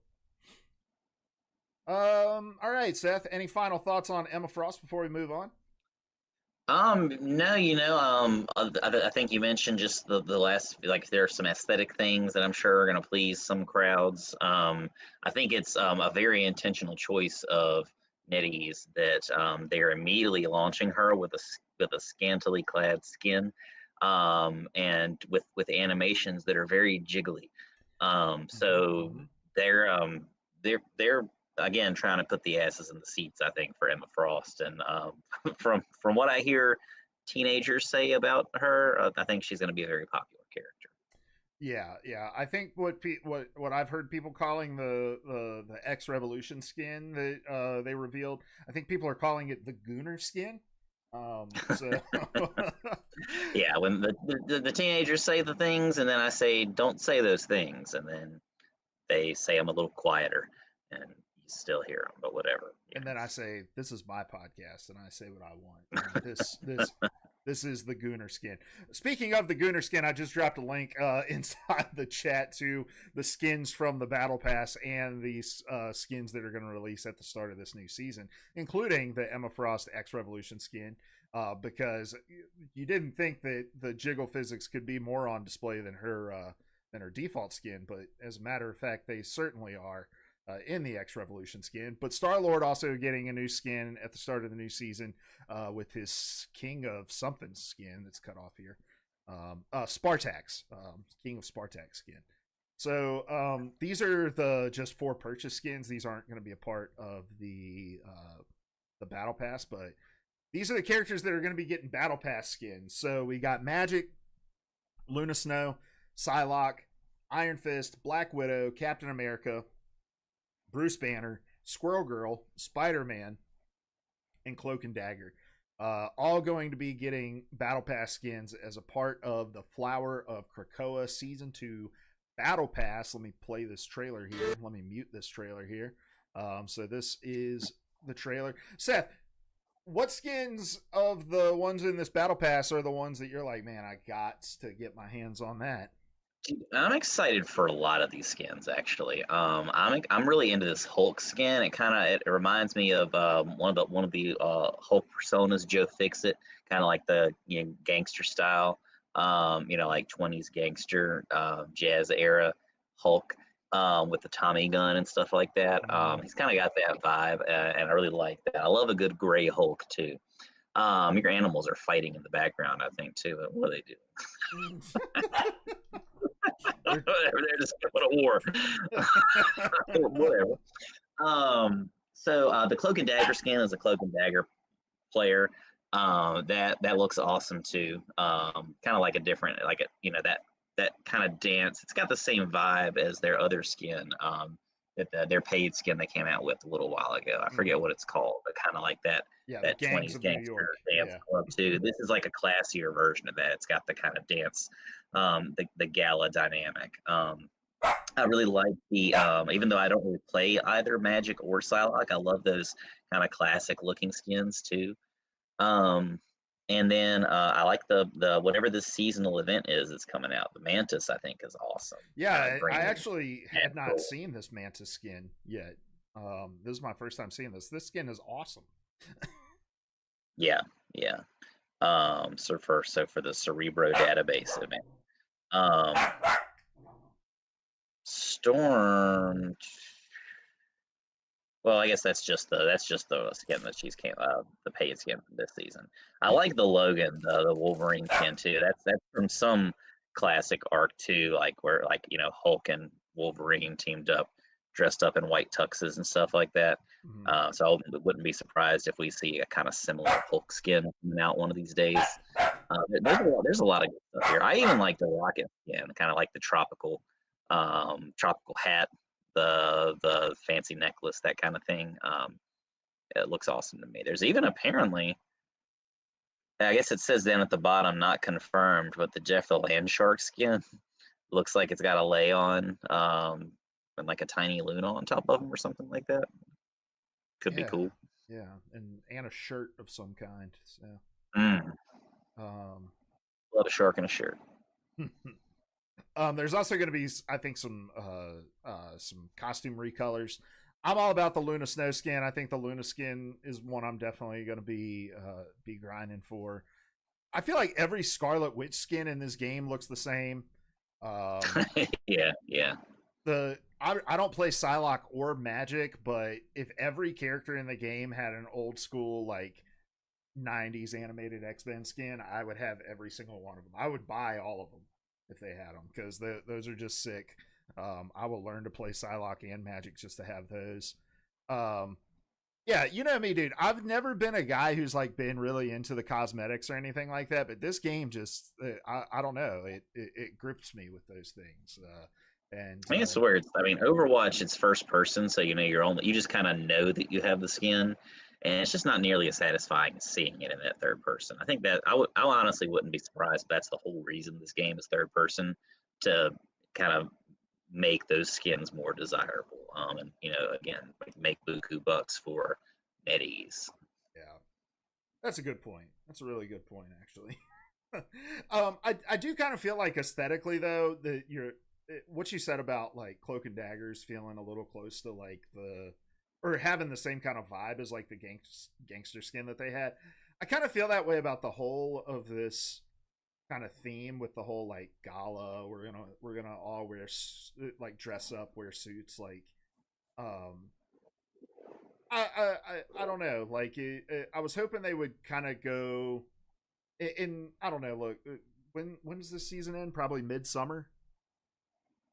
All right, Seth. Any final thoughts on Emma Frost before we move on? No, I think you mentioned just the last, like there are some aesthetic things that I'm sure are going to please some crowds. I think it's a very intentional choice of NetEase that they're immediately launching her with a scantily clad skin, and with animations that are very jiggly. So Mm-hmm. they're again trying to put the asses in the seats, I think, for Emma Frost. And from what I hear teenagers say about her, I think she's going to be a very popular character. Yeah. I think what I've heard people calling the X Revolution skin that they revealed, I think people are calling it the Gooner skin. So Yeah, when the teenagers say the things, and then I say don't say those things, and then they say them a little quieter, and you still hear them, but whatever. Yeah. and then I say, "This is my podcast," and I say what I want. And this is the Gooner skin. Speaking of the Gooner skin, I just dropped a link inside the chat to the skins from the Battle Pass and these skins that are going to release at the start of this new season, including the Emma Frost X Revolution skin. Because you didn't think that the jiggle physics could be more on display than her default skin, but as a matter of fact, they certainly are. In the X Revolution skin, but Star-Lord also getting a new skin at the start of the new season with his King of Something skin that's cut off here. Spartax, King of Spartax skin. So these are the just 4 purchase skins. These aren't going to be a part of the Battle Pass, but these are the characters that are going to be getting Battle Pass skins. So we got Magic, Luna Snow, Psylocke, Iron Fist, Black Widow, Captain America, Bruce Banner, Squirrel Girl, Spider-Man, and Cloak and Dagger. All going to be getting Battle Pass skins as a part of the Flower of Krakoa Season 2 Battle Pass. Let me play this trailer here. Let me mute this trailer here. So this is the trailer. Seth, what skins of the ones in this Battle Pass are the ones that you're like, man, I got to get my hands on that? I'm excited for a lot of these skins, actually. I'm really into this Hulk skin. It reminds me of one of the Hulk personas, Joe Fixit, kind of like the gangster style, like 20s gangster jazz era Hulk with the Tommy gun and stuff like that. He's kind of got that vibe, and I really like that. I love a good gray Hulk too. Your animals are fighting in the background, I think, too. What are they doing? They're just going to war. Whatever. So the Cloak and Dagger skin is a Cloak and Dagger player. That looks awesome too. Kind of like a different, that kind of dance. It's got the same vibe as their other skin. Their paid skin they came out with a little while ago. I forget what it's called, but kind of like that. Yeah, that Gangs 20s of New gangster York. dance club too. This is like a classier version of that. It's got the kind of dance, the gala dynamic. I really like the even though I don't really play either Magic or Psylocke, I love those kind of classic looking skins too. And then I like the whatever this seasonal event is that's coming out. The Mantis I think is awesome. Yeah, I actually had not seen this Mantis skin yet. This is my first time seeing this. This skin is awesome. Yeah, yeah. So for the Cerebro database event, um, Storm. Well, I guess that's just the skin that she's came the paid skin from this season. I Yeah. like the Logan, the Wolverine skin too. That's from some classic arc too, like where like Hulk and Wolverine teamed up, dressed up in white tuxes and stuff like that. Mhm. So I wouldn't be surprised if we see a kind of similar Hulk skin coming out one of these days. There's a lot of good stuff here. I even like the Rocket skin, kind of like the tropical hat, the fancy necklace, that kind of thing. It looks awesome to me. There's even apparently, I guess it says down at the bottom, not confirmed, but the Jeff the Land Shark skin looks like it's got a lay on, and like a tiny Luna on top of him or something like that. Could be Yeah. cool. Yeah. And a shirt of some kind. So Mm, um love a shark in a shirt. there's also going to be, I think, some costume recolors. I'm all about the Luna Snow skin. I think the Luna skin is one I'm definitely going to be grinding for. I feel like every Scarlet Witch skin in this game looks the same. Um, Yeah, yeah. I don't play Psylocke or Magic, but if every character in the game had an old school like 90s animated X-Men skin, I would have every single one of them. I would buy all of them if they had them because those are just sick. I will learn to play Psylocke and Magic just to have those. Um, yeah, you know me, dude. I've never been a guy who's like been really into the cosmetics or anything like that, but this game just, I don't know, it grips me with those things. And I mean, it's weird. I mean, Overwatch, it's first person, so you just kind of know that you have the skin, and it's just not nearly as satisfying as seeing it in that third person. I think that I honestly wouldn't be surprised if that's the whole reason this game is third person, to kind of make those skins more desirable. And again, like, make buku bucks for NetEase. yeah, that's a good point. That's a really good point, actually. I do kind of feel like aesthetically though that what you said about like Cloak and Daggers feeling a little close to like the or having the same kind of vibe as like the gangster skin that they had. I kind of feel that way about the whole of this kind of theme with the whole like gala. We're gonna all wear like dress up, wear suits. Like, um, I don't know. Like, I was hoping they would kind of go in. I don't know. Look, when does this season end? Probably midsummer.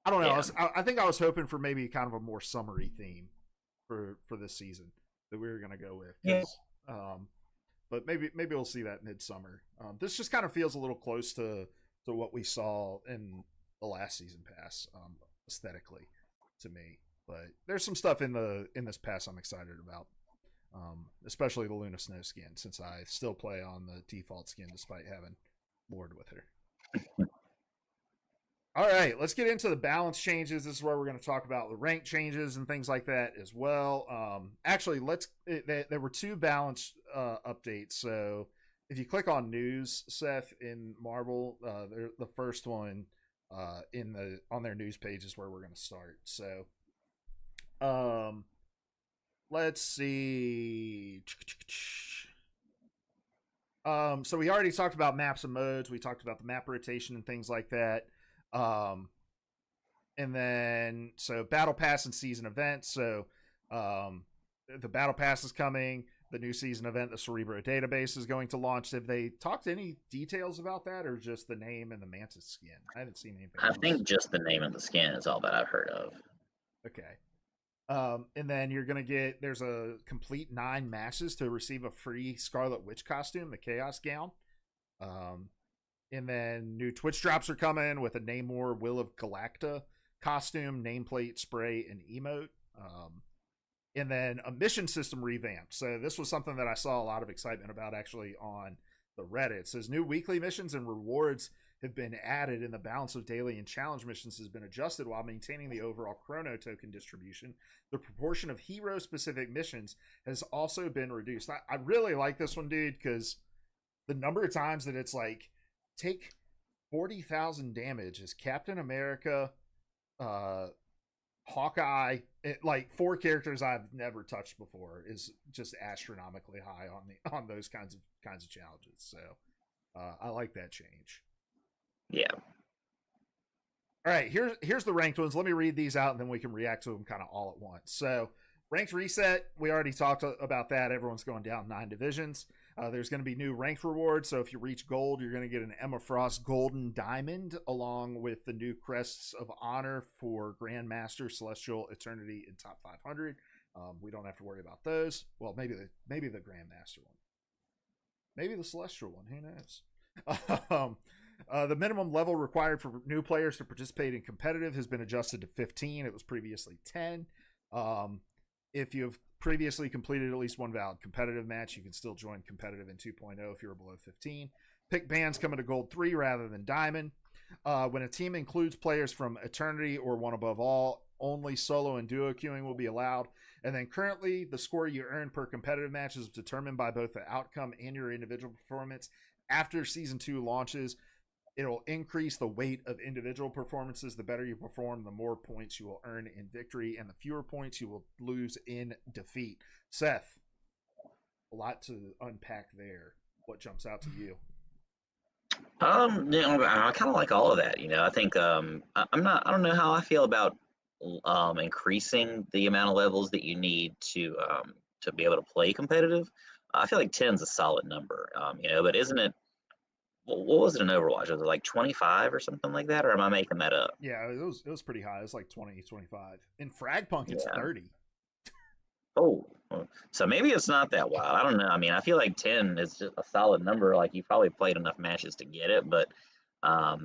I don't know. Yeah, I think I was hoping for maybe kind of a more summery theme for this season that we were gonna go with. yeah. Because, but maybe we'll see that midsummer. This just kind of feels a little close to what we saw in the last season pass, aesthetically, to me. But there's some stuff in this pass I'm excited about, especially the Luna Snow skin, since I still play on the default skin despite having Lord with her. All right, let's get into the balance changes. This is where we're going to talk about the rank changes and things like that as well. Actually, there were two balance updates. So if you click on news, Seth, in Marvel, the first one on their news page is where we're going to start. So, let's see. So we already talked about maps and modes. We talked about the map rotation and things like that. Um, and then so battle pass and season events. So the battle pass is coming. The new season event, the Cerebro database, is going to launch. Have they talked any details about that, or just the name and the Mantis skin? I haven't seen anything I else. think just the name of the skin is all that I've heard of. Okay. And then there's a complete 9 matches to receive a free Scarlet Witch costume, the Chaos Gown. And then new Twitch drops are coming with a Namor Will of Galacta costume, nameplate, spray, and emote. And then a mission system revamp. So this was something that I saw a lot of excitement about actually on the Reddit. It says new weekly missions and rewards have been added, and the balance of daily and challenge missions has been adjusted while maintaining the overall chrono token distribution. The proportion of hero specific missions has also been reduced. I really like this one, dude, because the number of times that it's like take 40,000 damage as Captain America, Hawkeye, like 4 characters I've never touched before, is just astronomically high on those kinds of challenges. So I like that change. Yeah. All right, here's the ranked ones. Let me read these out, and then we can react to them kind of all at once. So, ranked reset, we already talked about that. Everyone's going down 9 divisions. There's going to be new ranked rewards. So, if you reach gold, you're going to get an Emma Frost Golden Diamond, along with the new crests of honor for Grandmaster, Celestial, Eternity, and Top 500. We don't have to worry about those. Well, maybe the Grandmaster one, maybe the Celestial one. Who knows? The minimum level required for new players to participate in competitive has been adjusted to 15. It was previously 10. If you've previously completed at least one valid competitive match, you can still join competitive in 2.0 if you're below 15. Pick bands coming to Gold 3 rather than Diamond. When a team includes players from Eternity or One Above All, only solo and duo queuing will be allowed. And then currently, the score you earn per competitive match is determined by both the outcome and your individual performance. After Season 2 launches, it'll increase the weight of individual performances. The better you perform, the more points you will earn in victory, and the fewer points you will lose in defeat. Seth, a lot to unpack there. What jumps out to you? I kind of like all of that. I think I don't know how I feel about increasing the amount of levels that you need to be able to play competitive. I feel like 10 is a solid number. But isn't it? What was it in Overwatch? Was it like 25 or something like that, or am I making that up? Yeah, it was pretty high. It was like 20, 25. In Fragpunk, it's 30. Oh, so maybe it's not that wild. I don't know. I mean, I feel like 10 is just a solid number. Like, you probably played enough matches to get it, but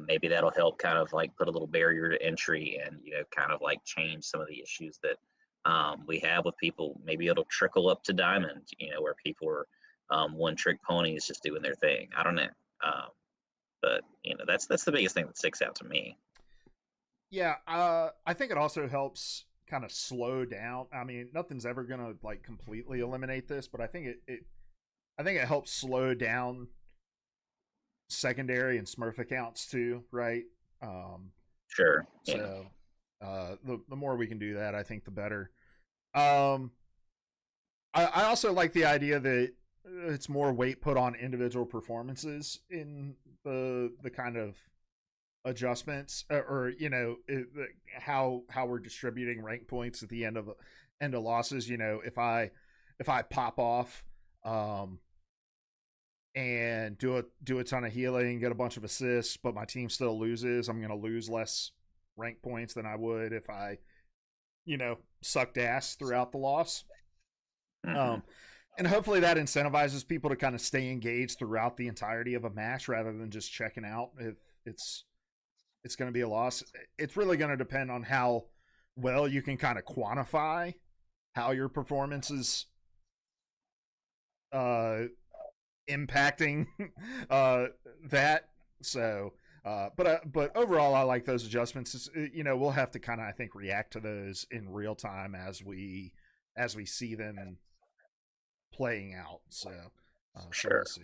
maybe that'll help kind of like put a little barrier to entry and, kind of like change some of the issues that we have with people. Maybe it'll trickle up to Diamond, where people are one-trick ponies just doing their thing. I don't know. But that's the biggest thing that sticks out to me. Yeah, I think it also helps kind of slow down. I mean, nothing's ever gonna like completely eliminate this, but I think it helps slow down secondary and Smurf accounts too, right? Sure. So the more we can do that, I think the better. I also like the idea that it's more weight put on individual performances in the kind of adjustments, or how we're distributing rank points at the end of losses. If I pop off and do a ton of healing, get a bunch of assists, but my team still loses, I'm going to lose less rank points than I would if I sucked ass throughout the loss. Mm-hmm. And hopefully that incentivizes people to kind of stay engaged throughout the entirety of a match rather than just checking out if it's going to be a loss. It's really going to depend on how well you can kind of quantify how your performance is impacting that. So, but overall, I like those adjustments. We'll have to kind of, I think, react to those in real time as we see them playing out. So, sure. So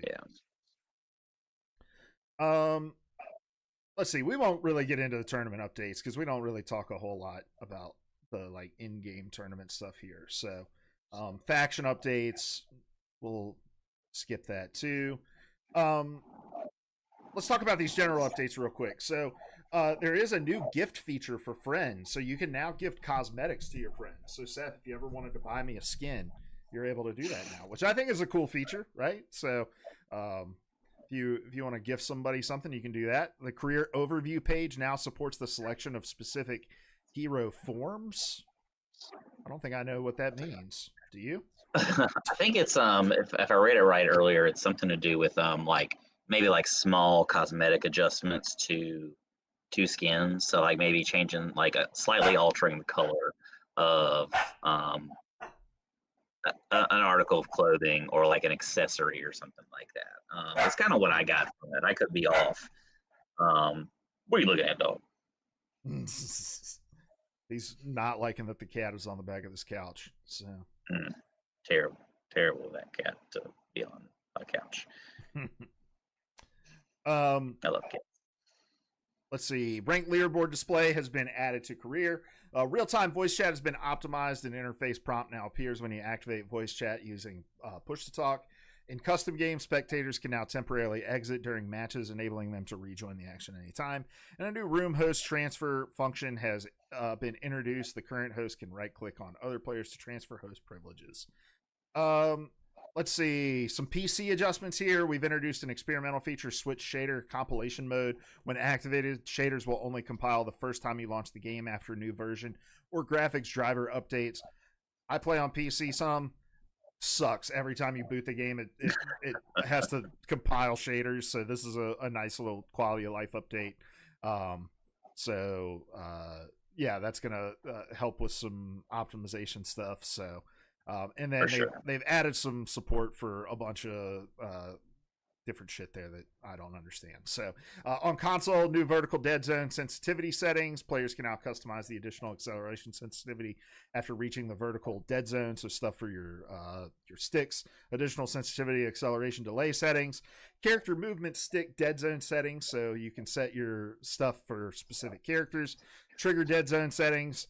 yeah. Let's see. We won't really get into the tournament updates because we don't really talk a whole lot about the like in-game tournament stuff here. So, faction updates, we'll skip that too. Let's talk about these general updates real quick. So, there is a new gift feature for friends, so you can now gift cosmetics to your friends. So, Seth, if you ever wanted to buy me a skin, you're able to do that now, which I think is a cool feature, right? So, if you want to gift somebody something, you can do that. The career overview page now supports the selection of specific hero forms. I don't think I know what that means. Do you? I think it's if I read it right earlier, it's something to do with like maybe like small cosmetic adjustments to skins. So like maybe changing like slightly altering the color of an article of clothing or like an accessory or something like that. That's kind of what I got from it. I could be off. What are you looking at, dog? He's not liking that the cat is on the back of this couch. So terrible of that cat to be on a couch. I love cats. Let's see. Rank leaderboard display has been added to career. Real-time voice chat has been optimized. An interface prompt now appears when you activate voice chat using push to talk. In custom games, spectators can now temporarily exit during matches, enabling them to rejoin the action anytime. And a new room host transfer function has been introduced. The current host can right-click on other players to transfer host privileges. Let's see. Some PC adjustments here. We've introduced an experimental feature, Switch Shader Compilation Mode. When activated, shaders will only compile the first time you launch the game after a new version or graphics driver updates. I play on PC some. Sucks. Every time you boot the game, it has to compile shaders. So this is a nice little quality of life update. Yeah, that's going to help with some optimization stuff. So. And then they've added some support for a bunch of different shit there that I don't understand. So on console, new vertical dead zone sensitivity settings. Players can now customize the additional acceleration sensitivity after reaching the vertical dead zone. So stuff for your sticks. Additional sensitivity acceleration delay settings. Character movement stick dead zone settings. So you can set your stuff for specific characters. Trigger dead zone settings.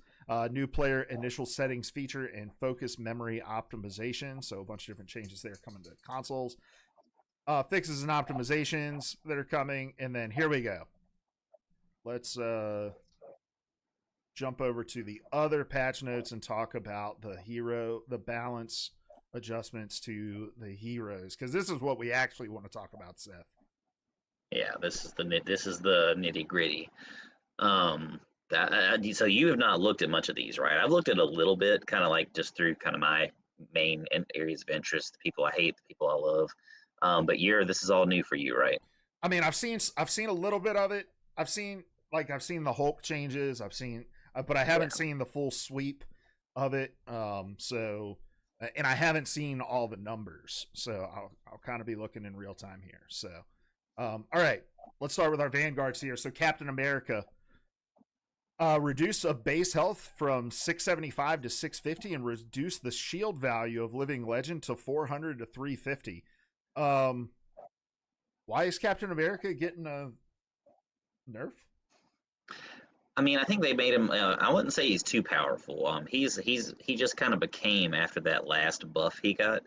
New player initial settings feature and focus memory optimization. So a bunch of different changes there coming to consoles. Fixes and optimizations that are coming. And then here we go. Let's jump over to the other patch notes and talk about the balance adjustments to the heroes. Because this is what we actually want to talk about, Seth. Yeah, this is the nitty gritty. So you have not looked at much of these, right? I've looked at a little bit, kind of like just through kind of my main areas of interest, the people I hate, the people I love. But this is all new for you, right? I mean, I've seen a little bit of it. I've seen the Hulk changes. But I haven't seen the full sweep of it. And I haven't seen all the numbers. So I'll kind of be looking in real time here. So, all right, let's start with our vanguards here. So Captain America. Reduce a base health from 675 to 650 and reduce the shield value of Living Legend to 400 to 350. Why is Captain America getting a nerf? I mean, I think they made him. I wouldn't say he's too powerful. He just kind of became after that last buff he got.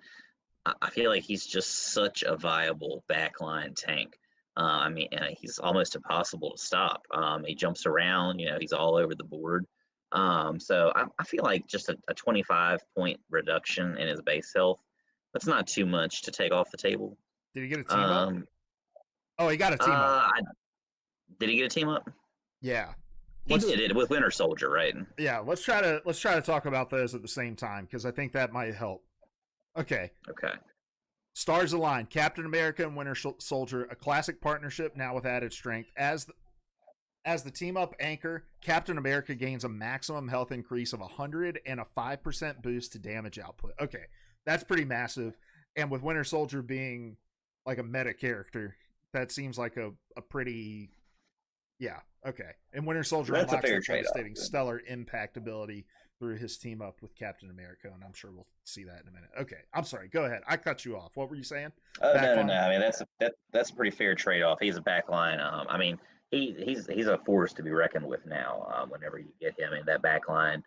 I feel like he's just such a viable backline tank. I mean, he's almost impossible to stop. He jumps around, he's all over the board. So I feel like just a 25-point reduction in his base health, that's not too much to take off the table. Did he get a team up? Oh, he got a team up. Did he get a team up? Yeah. He did it with Winter Soldier, right? Yeah, let's try to talk about those at the same time because I think that might help. Okay. Stars align. Captain America and Winter Soldier, a classic partnership now with added strength. As the team-up anchor, Captain America gains a maximum health increase of 100 and a 5% boost to damage output. Okay, that's pretty massive. And with Winter Soldier being like a meta character, that seems like a pretty... Yeah, okay. And Winter Soldier unlocks the devastating stellar impact ability through his team up with Captain America, and I'm sure we'll see that in a minute. Okay, I'm sorry. Go ahead. I cut you off. What were you saying? No. I mean, that's a pretty fair trade-off. He's a backline. I mean, he's a force to be reckoned with now. Whenever you get him in that backline,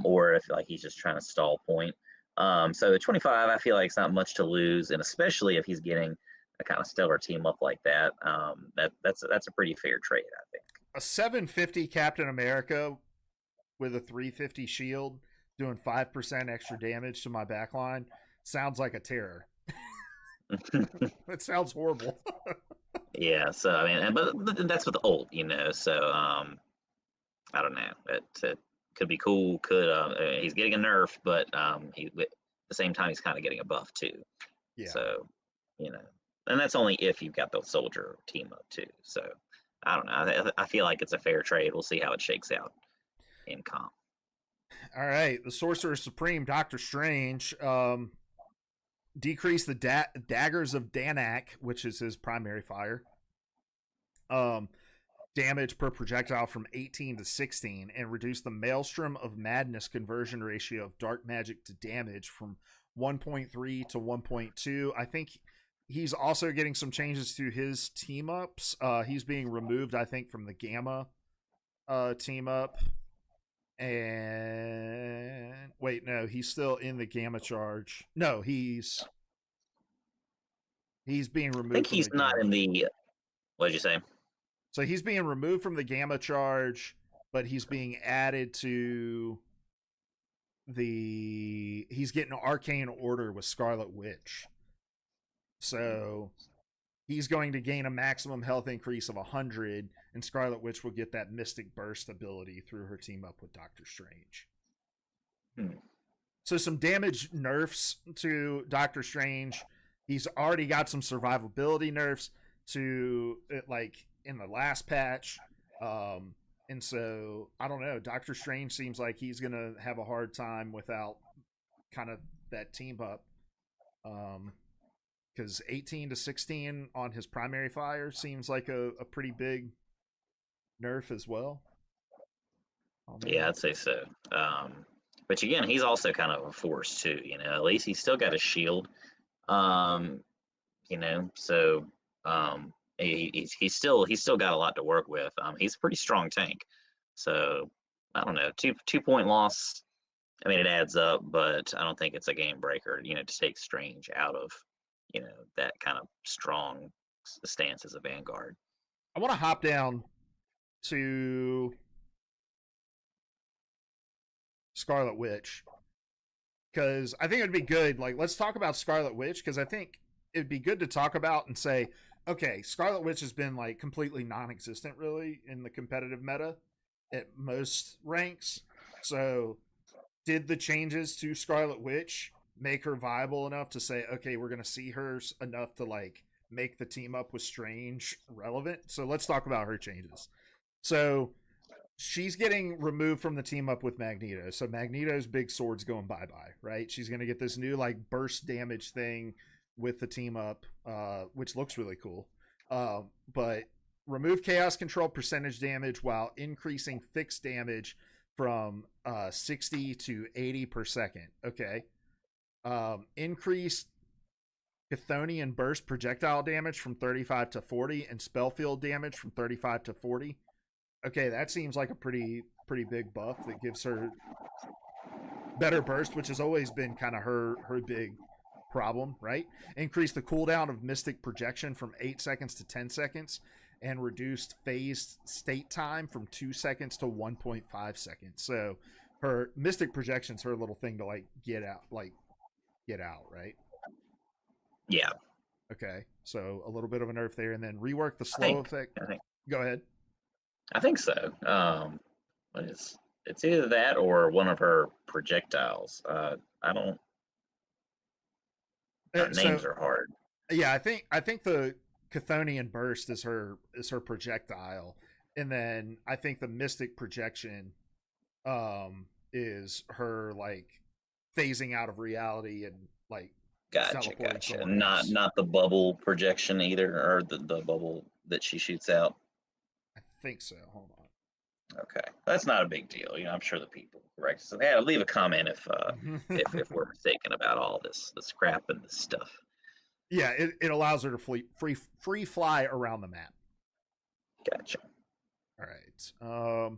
or if like he's just trying to stall point. So the 25, I feel like it's not much to lose, and especially if he's getting a kind of stellar team up like that, that's a pretty fair trade, I think. A 750 Captain America with a 350 shield doing 5% extra damage to my backline sounds like a terror. That sounds horrible. Yeah, so I mean, but that's with the ult, so I don't know. It could be cool. He's getting a nerf, but at the same time he's kind of getting a buff too. Yeah. So, and that's only if you've got the soldier team up too. So I don't know. I feel like it's a fair trade. We'll see how it shakes out in comp. All right, the Sorcerer Supreme, Doctor Strange, decrease the daggers of Danak, which is his primary fire, damage per projectile from 18 to 16, and reduce the Maelstrom of Madness conversion ratio of dark magic to damage from 1.3 to 1.2. I think he's also getting some changes to his team ups. He's being removed, I think, from the Gamma team up. And wait, no, he's still in the Gamma charge. No, he's being I removed think from he's the not Gamma. in the. What did you say? So he's being removed from the Gamma charge, but he's being added to the. He's getting Arcane Order with Scarlet Witch. So he's going to gain a maximum health increase of 100, and Scarlet Witch will get that Mystic Burst ability through her team up with Doctor Strange. So some damage nerfs to Doctor Strange. He's already got some survivability nerfs to it, like in the last patch. And so I don't know. Doctor Strange seems like he's gonna have a hard time without kind of that team up. Because 18 to 16 on his primary fire seems like a pretty big nerf as well. Oh, yeah, I'd say so. But again, he's also kind of a force too. At least he's still got a shield. So he's still got a lot to work with. He's a pretty strong tank. So I don't know, 2 point loss. I mean, it adds up, but I don't think it's a game breaker. To take Strange out of that kind of strong stance as a vanguard. I want to hop down to Scarlet Witch because I think it'd be good. Like, let's talk about Scarlet Witch because I think it'd be good to talk about and say, okay, Scarlet Witch has been like completely non-existent really in the competitive meta at most ranks. So did the changes to Scarlet Witch make her viable enough to say, okay, we're going to see her enough to like make the team up with Strange relevant? So let's talk about her changes. So she's getting removed from the team up with Magneto. So Magneto's big sword's going bye-bye, right? She's going to get this new like burst damage thing with the team up, which looks really cool. But remove chaos control percentage damage while increasing fixed damage from 60 to 80 per second. Okay. Increase Chthonian burst projectile damage from 35 to 40 and spell field damage from 35 to 40. Okay, that seems like a pretty big buff that gives her better burst, which has always been kind of her big problem, right? Increase the cooldown of Mystic Projection from 8 seconds to 10 seconds and reduced phased state time from 2 seconds to 1.5 seconds. So her Mystic Projection's her little thing to like get out, right? Yeah. Okay, so a little bit of a nerf there, and then rework the slow effect. Go ahead. I think so. But it's either that or one of her projectiles. I don't. Names are hard. Yeah, I think the Chthonian burst is her projectile, and then I think the Mystic Projection is her like phasing out of reality and like Gotcha. Not the bubble projection either, or the bubble that she shoots out. I think so. Hold on. Okay, that's not a big deal. I'm sure the people correct. So yeah, leave a comment if if we're mistaken about all this crap and this stuff. Yeah, it allows her to free fly around the map. Gotcha. All right.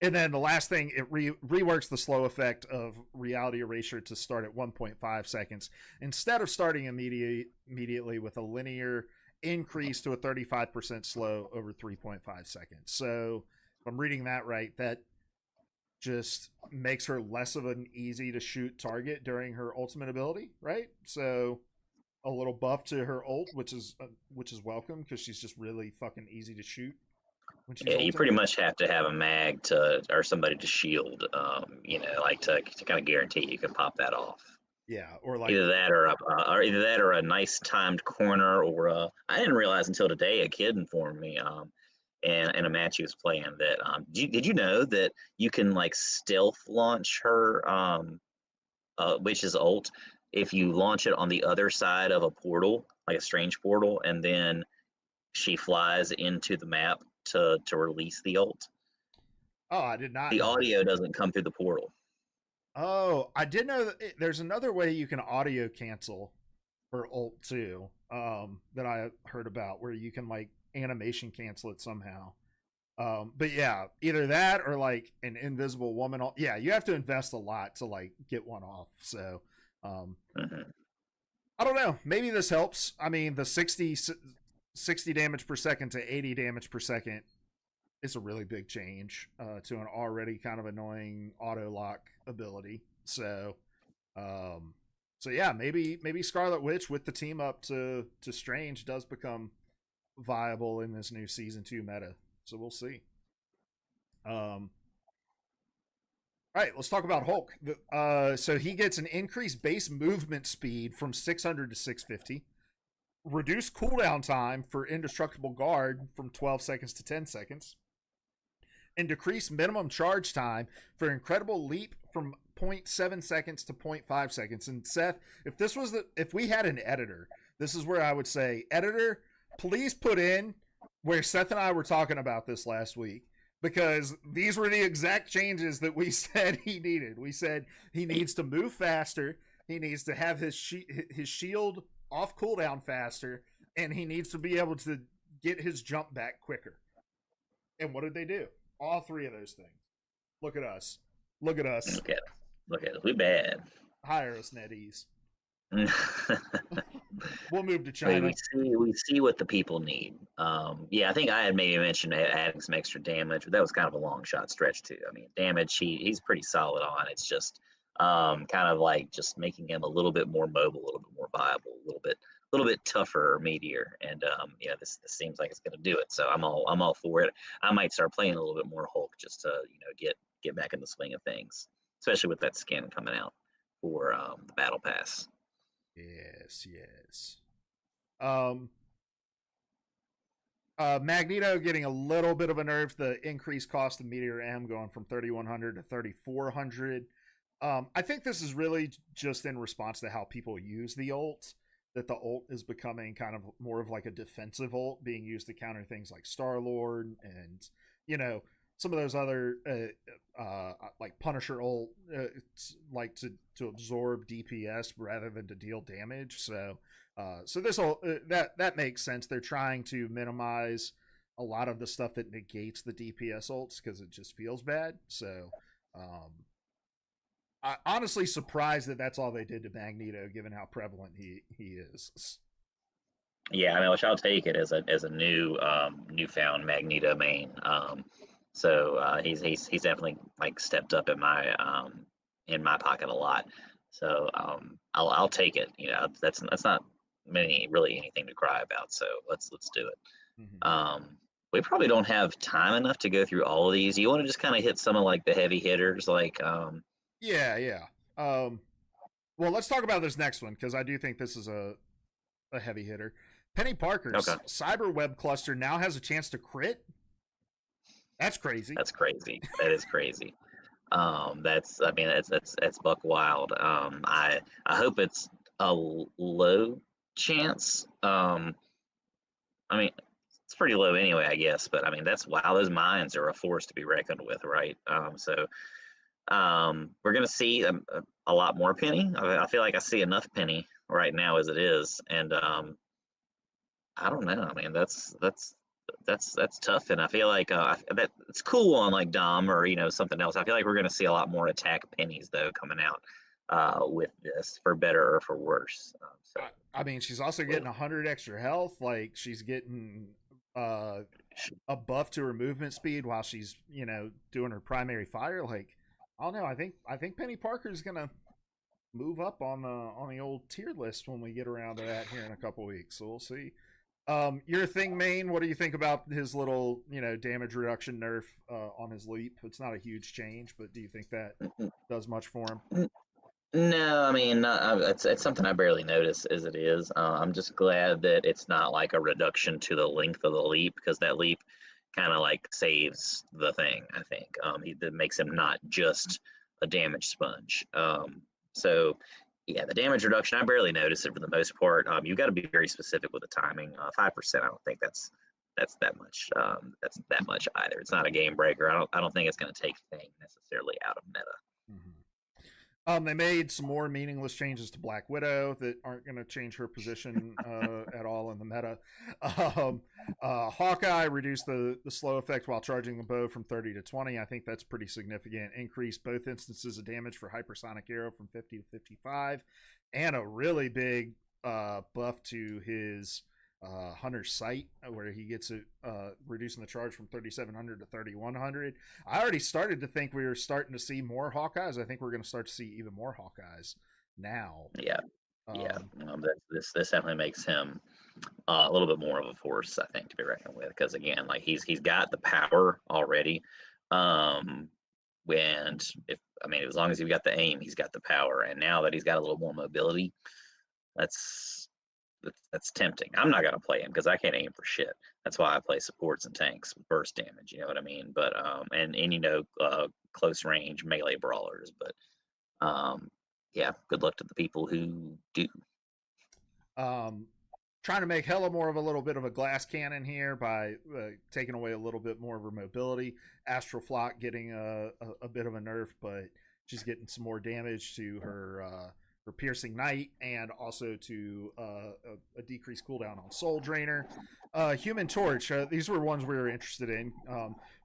And then the last thing, it reworks the slow effect of reality erasure to start at 1.5 seconds instead of starting immediately with a linear increase to a 35% slow over 3.5 seconds. So if I'm reading that right, that just makes her less of an easy to shoot target during her ultimate ability, right? So a little buff to her ult, which is welcome because she's just really fucking easy to shoot. Yeah, you pretty much have to have a mag or somebody to shield, like to kind of guarantee you can pop that off. Yeah, or like either that or a nice timed corner, or I didn't realize until today. A kid informed me, in a match he was playing that. Did you know that you can like stealth launch her Witch's ult if you launch it on the other side of a portal, like a strange portal, and then she flies into the map to release the ult. Oh, I did not. The audio doesn't come through the portal. Oh, I did know that there's another way you can audio cancel or ult too, that I heard about, where you can like animation cancel it somehow. But yeah, either that or like an invisible woman. Yeah, you have to invest a lot to like get one off. So Mhm. I don't know. Maybe this helps. I mean, the 60 damage per second to 80 damage per second is a really big change to an already kind of annoying auto lock ability. Um, so yeah, maybe Scarlet Witch with the team up to Strange does become viable in this new season 2 meta. So we'll see. Um, all right, let's talk about Hulk. So he gets an increased base movement speed from 600 to 650, reduced cooldown time for indestructible guard from 12 seconds to 10 seconds, and decreased minimum charge time for incredible leap from zero point 0.7 seconds to 0.5 seconds. And Seth, if we had an editor, this is where I would say, editor, please put in where Seth and I were talking about this last week, because these were the exact changes that we said he needed. We said he needs to move faster, he needs to have his shield off cooldown faster, and he needs to be able to get his jump back quicker. And what did they do? All three of those things. Look at us. Look at us. Look at us. Look at us. We bad. Hire us, NetEase. we We'll move to China. we see what the people need. Yeah, I think I had maybe mentioned adding some extra damage, but that was kind of a long shot stretch too. I mean, damage he's pretty solid on. It's just kind of like just making him a little bit more mobile, a little bit more viable, a little bit tougher or meatier. And yeah, this seems like it's going to do it. So I'm all for it. I might start playing a little bit more Hulk just to get back in the swing of things, especially with that skin coming out for the Battle Pass. Yes. Magneto getting a little bit of a nerf. The increased cost of Meteor M going from 3,100 to 3,400. I think this is really just in response to how people use the ult. That the ult is becoming kind of more of like a defensive ult, being used to counter things like Star-Lord and some of those other like Punisher ult, like to absorb DPS rather than to deal damage. So this that makes sense. They're trying to minimize a lot of the stuff that negates the DPS ults because it just feels bad. So I'm honestly surprised that that's all they did to Magneto, given how prevalent he is. Yeah, I mean, which I'll take it as a newfound Magneto main. So he's definitely like stepped up in my pocket a lot. So I'll take it. That's not really anything to cry about. So let's do it. Mm-hmm. We probably don't have time enough to go through all of these. You want to just kind of hit some of like the heavy hitters, like Yeah. Well, let's talk about this next one because I do think this is a heavy hitter. Penny Parker's Cyber Web Cluster now has a chance to crit. That's crazy. That's crazy. That is crazy. That's buck wild. I hope it's a low chance. I mean, it's pretty low anyway, I guess. But I mean, that's wow. Those mines are a force to be reckoned with, right? So we're gonna see a lot more Penny. I feel like I see enough Penny right now as it is, and I don't know. I mean, that's tough, and I feel like that it's cool on like Dom or something else. I feel like we're gonna see a lot more attack pennies though coming out with this, for better or for worse. So I mean, she's also getting 100 extra health. Like she's getting a buff to her movement speed while she's doing her primary fire. Like I don't know. I think Penny Parker's gonna move up on the old tier list when we get around to that here in a couple weeks. So we'll see. Your thing, main. What do you think about his little damage reduction nerf on his leap? It's not a huge change, but do you think that does much for him? No, I mean it's something I barely notice as it is. I'm just glad that it's not like a reduction to the length of the leap, because that leap kind of like saves the thing. I think that makes him not just a damage sponge. So yeah, the damage reduction, I barely notice it for the most part. You've got to be very specific with the timing. 5%, I don't think that's that much. That's that much either. It's not a game breaker. I don't think it's going to take thing necessarily out of meta. Mm-hmm. They made some more meaningless changes to Black Widow that aren't going to change her position at all in the meta. Um, Hawkeye reduced the slow effect while charging the bow from 30 to 20. I think that's pretty significant. Increased both instances of damage for hypersonic arrow from 50 to 55, and a really big buff to his Hunter's Sight, where he gets it reducing the charge from 3,700 to 3,100. I already started to think we were starting to see more Hawkeyes. I think we're going to start to see even more Hawkeyes now. Yeah, yeah. Um, This definitely makes him a little bit more of a force, I think, to be reckoned with. Because again, like he's got the power already. Um, and if I mean, as long as he's got the aim, he's got the power. And now that he's got a little more mobility, that's that's tempting. I'm not gonna play him because I can't aim for shit. That's why I play supports and tanks with burst damage. You know what I mean? But and close range melee brawlers. But um, yeah, good luck to the people who do. um, Trying to make Hella more of a little bit of a glass cannon here by taking away a little bit more of her mobility. Astral Flock getting a bit of a nerf, but she's getting some more damage to her piercing knight, and also to a decreased cooldown on Soul Drainer. Human Torch. These were ones we were interested in.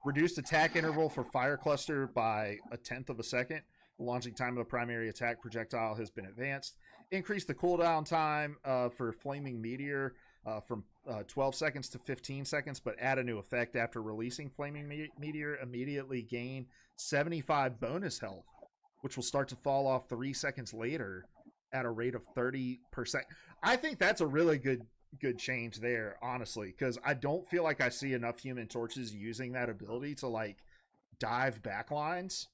Reduced attack interval for Fire Cluster by 1/10 of a second. The launching time of the primary attack projectile has been advanced. Increase the cooldown time for Flaming Meteor from 12 seconds to 15 seconds, but add a new effect after releasing Flaming Meteor. Immediately gain 75 bonus health, which will start to fall off 3 seconds later at a rate of 30%. I think that's a really good change there, honestly, because I don't feel like I see enough Human Torches using that ability to like dive backlines.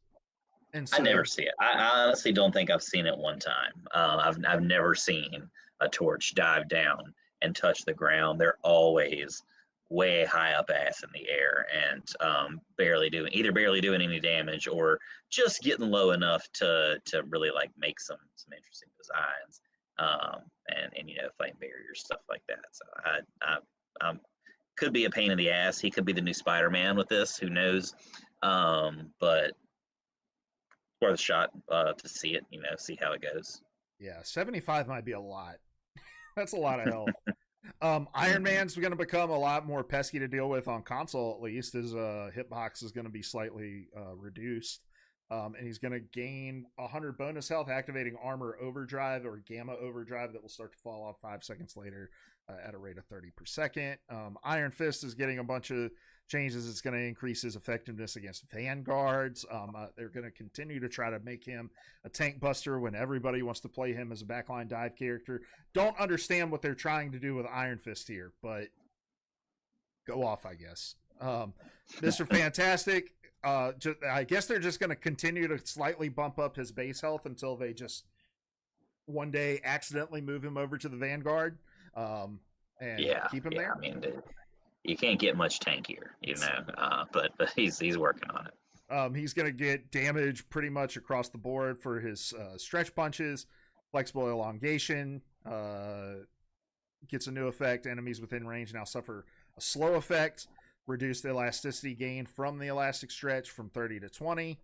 And I so, never see it. I honestly don't think I've seen it one time. I've never seen a torch dive down and touch the ground. They're always way high up ass in the air and barely doing any damage or just getting low enough to really like make some interesting designs and flame barriers, stuff like that. So I could be a pain in the ass. He could be the new Spider-Man with this. Who knows? But worth a shot to see it, see how it goes. yeah, 75 might be a lot. That's a lot of health. Iron Man's going to become a lot more pesky to deal with on console, at least. His hitbox is going to be slightly reduced. And he's going to gain 100 bonus health, activating Armor Overdrive or Gamma Overdrive that will start to fall off 5 seconds later at a rate of 30 per second. Iron Fist is getting a bunch of changes. It's going to increase his effectiveness against vanguards. They're going to continue to try to make him a tank buster when everybody wants to play him as a backline dive character. Don't understand what they're trying to do with Iron Fist here, but go off, I guess. Mr. Fantastic, I guess they're just going to continue to slightly bump up his base health until they just one day accidentally move him over to the Vanguard and keep him there. I mean, you can't get much tankier, but he's working on it. He's going to get damage pretty much across the board for his stretch punches, flexible elongation, gets a new effect. Enemies within range now suffer a slow effect, reduced elasticity gain from the elastic stretch from 30 to 20.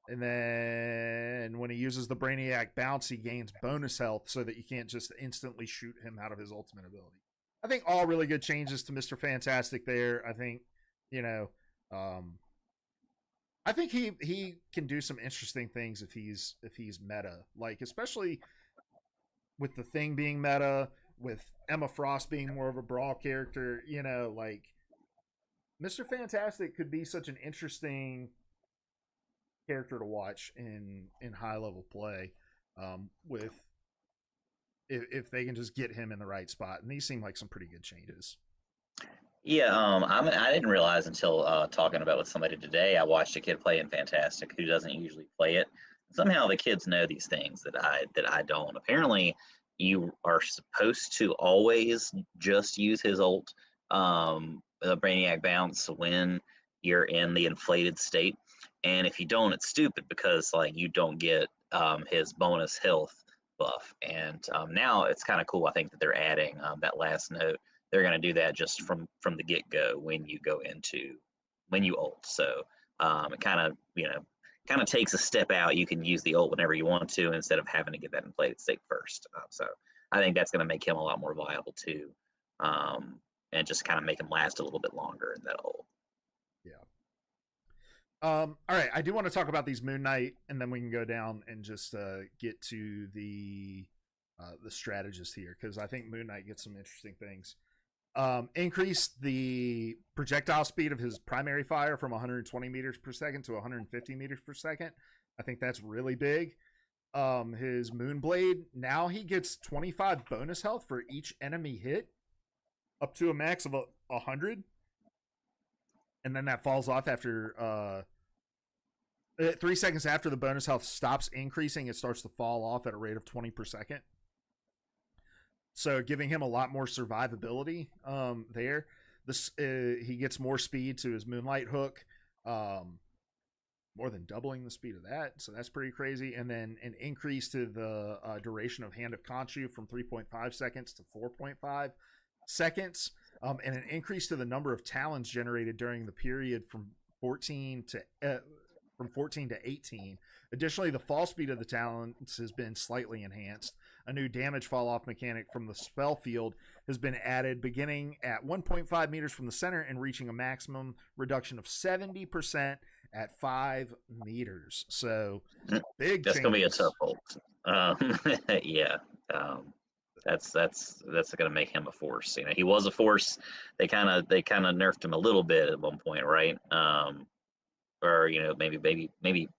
And then when he uses the Brainiac bounce, he gains bonus health so that you can't just instantly shoot him out of his ultimate ability. I think all really good changes to Mr. Fantastic there. I think, I think he can do some interesting things if he's meta, like especially with the Thing being meta, with Emma Frost being more of a brawl character. Like Mr. Fantastic could be such an interesting character to watch in high level play, with if they can just get him in the right spot. And these seem like some pretty good changes. Yeah, I didn't realize until talking about with somebody today. I watched a kid play in Fantastic who doesn't usually play it. Somehow the kids know these things that I don't. Apparently, you are supposed to always just use his ult, the Brainiac bounce, when you're in the inflated state. And if you don't, it's stupid because like you don't get his bonus health buff. And now it's kind of cool. I think that they're adding that last note. They're going to do that just from the get go when you ult. So it kind of kind of takes a step out. You can use the ult whenever you want to instead of having to get that in play state first. So I think that's going to make him a lot more viable too, and just kind of make him last a little bit longer in that ult. Yeah. All right, I do want to talk about these Moon Knight, and then we can go down and just get to the strategist here, because I think Moon Knight gets some interesting things. Increase the projectile speed of his primary fire from 120 meters per second to 150 meters per second. I think that's really big. His Moonblade, now he gets 25 bonus health for each enemy hit, up to a max of 100. And then that falls off after 3 seconds after the bonus health stops increasing. It starts to fall off at a rate of 20 per second. So giving him a lot more survivability there. He gets more speed to his Moonlight Hook, more than doubling the speed of that. So that's pretty crazy. And then an increase to the duration of Hand of Khonshu from 3.5 seconds to 4.5 seconds. And an increase to the number of talons generated during the period from 14 to 18. Additionally, the fall speed of the talons has been slightly enhanced. A new damage fall off mechanic from the spell field has been added, beginning at 1.5 meters from the center and reaching a maximum reduction of 70% at 5 meters. So big. That's going to be a tough ult. Yeah. That's going to make him a force. You know, he was a force. They kind of nerfed him a little bit at one point, right? Or you know, maybe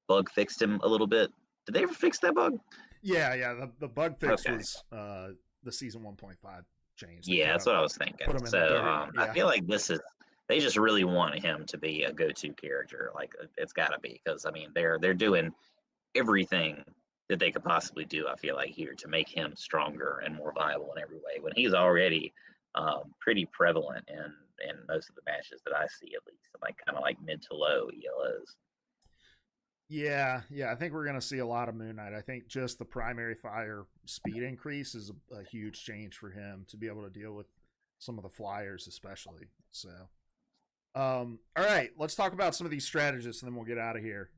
bug fixed him a little bit. Did they ever fix that bug? Yeah. The bug fix was the season 1.5 change. Yeah, that's what I was thinking. So I feel like they just really want him to be a go-to character. Like it's got to be, because I mean they're doing everything that they could possibly do, I feel like, here to make him stronger and more viable in every way, when he's already pretty prevalent in most of the matches that I see, at least, like kind of like mid to low ELOs. Yeah, I think we're going to see a lot of Moon Knight. I think just the primary fire speed increase is a huge change for him to be able to deal with some of the flyers, especially. So, all right, let's talk about some of these strategists, and then we'll get out of here.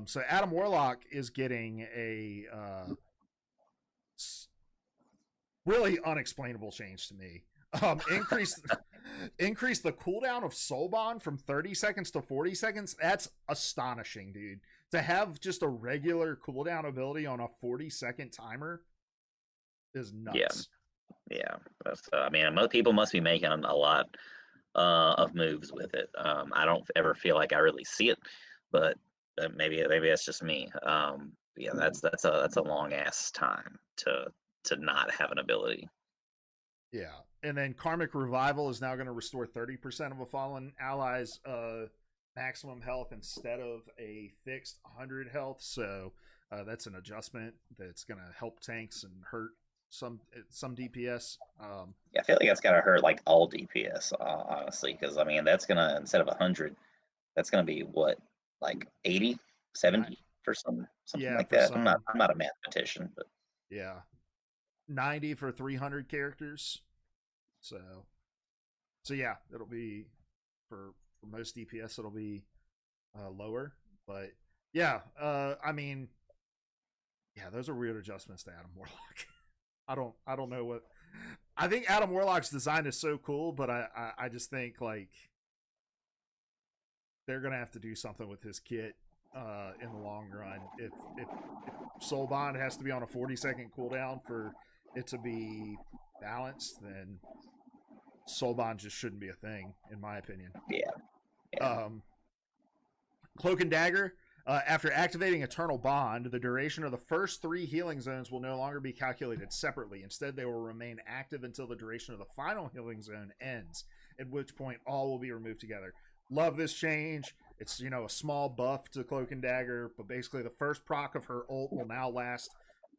So Adam Warlock is getting a really unexplainable change to me. Increase the cooldown of Soul Bond from 30 seconds to 40 seconds. That's astonishing, dude. To have just a regular cooldown ability on a 40-second timer is nuts. Yeah. I mean, most people must be making a lot of moves with it. I don't ever feel like I really see it, but maybe that's just me. Yeah, that's a long ass time to not have an ability. Yeah, and then Karmic Revival is now going to restore 30% of a fallen ally's maximum health instead of a fixed 100 health. So that's an adjustment that's going to help tanks and hurt some DPS. Yeah, I feel like that's got to hurt like all DPS, honestly, because I mean that's gonna, instead of 100, that's gonna be what, like 80, 70 for something like that. I'm not a mathematician, but yeah, 90 for 300 characters. So yeah, it'll be for most DPS it'll be lower, but yeah, I mean, yeah, those are weird adjustments to Adam Warlock. I don't know what. I think Adam Warlock's design is so cool, but I just think like they're gonna have to do something with his kit in the long run. If Soul Bond has to be on a 40-second cooldown for it to be balanced, then Soul Bond just shouldn't be a thing, in my opinion. Yeah. Cloak and Dagger. After activating Eternal Bond, the duration of the first 3 healing zones will no longer be calculated separately. Instead, they will remain active until the duration of the final healing zone ends, at which point all will be removed together. Love this change. It's, you know, a small buff to Cloak and Dagger, but basically the first proc of her ult will now last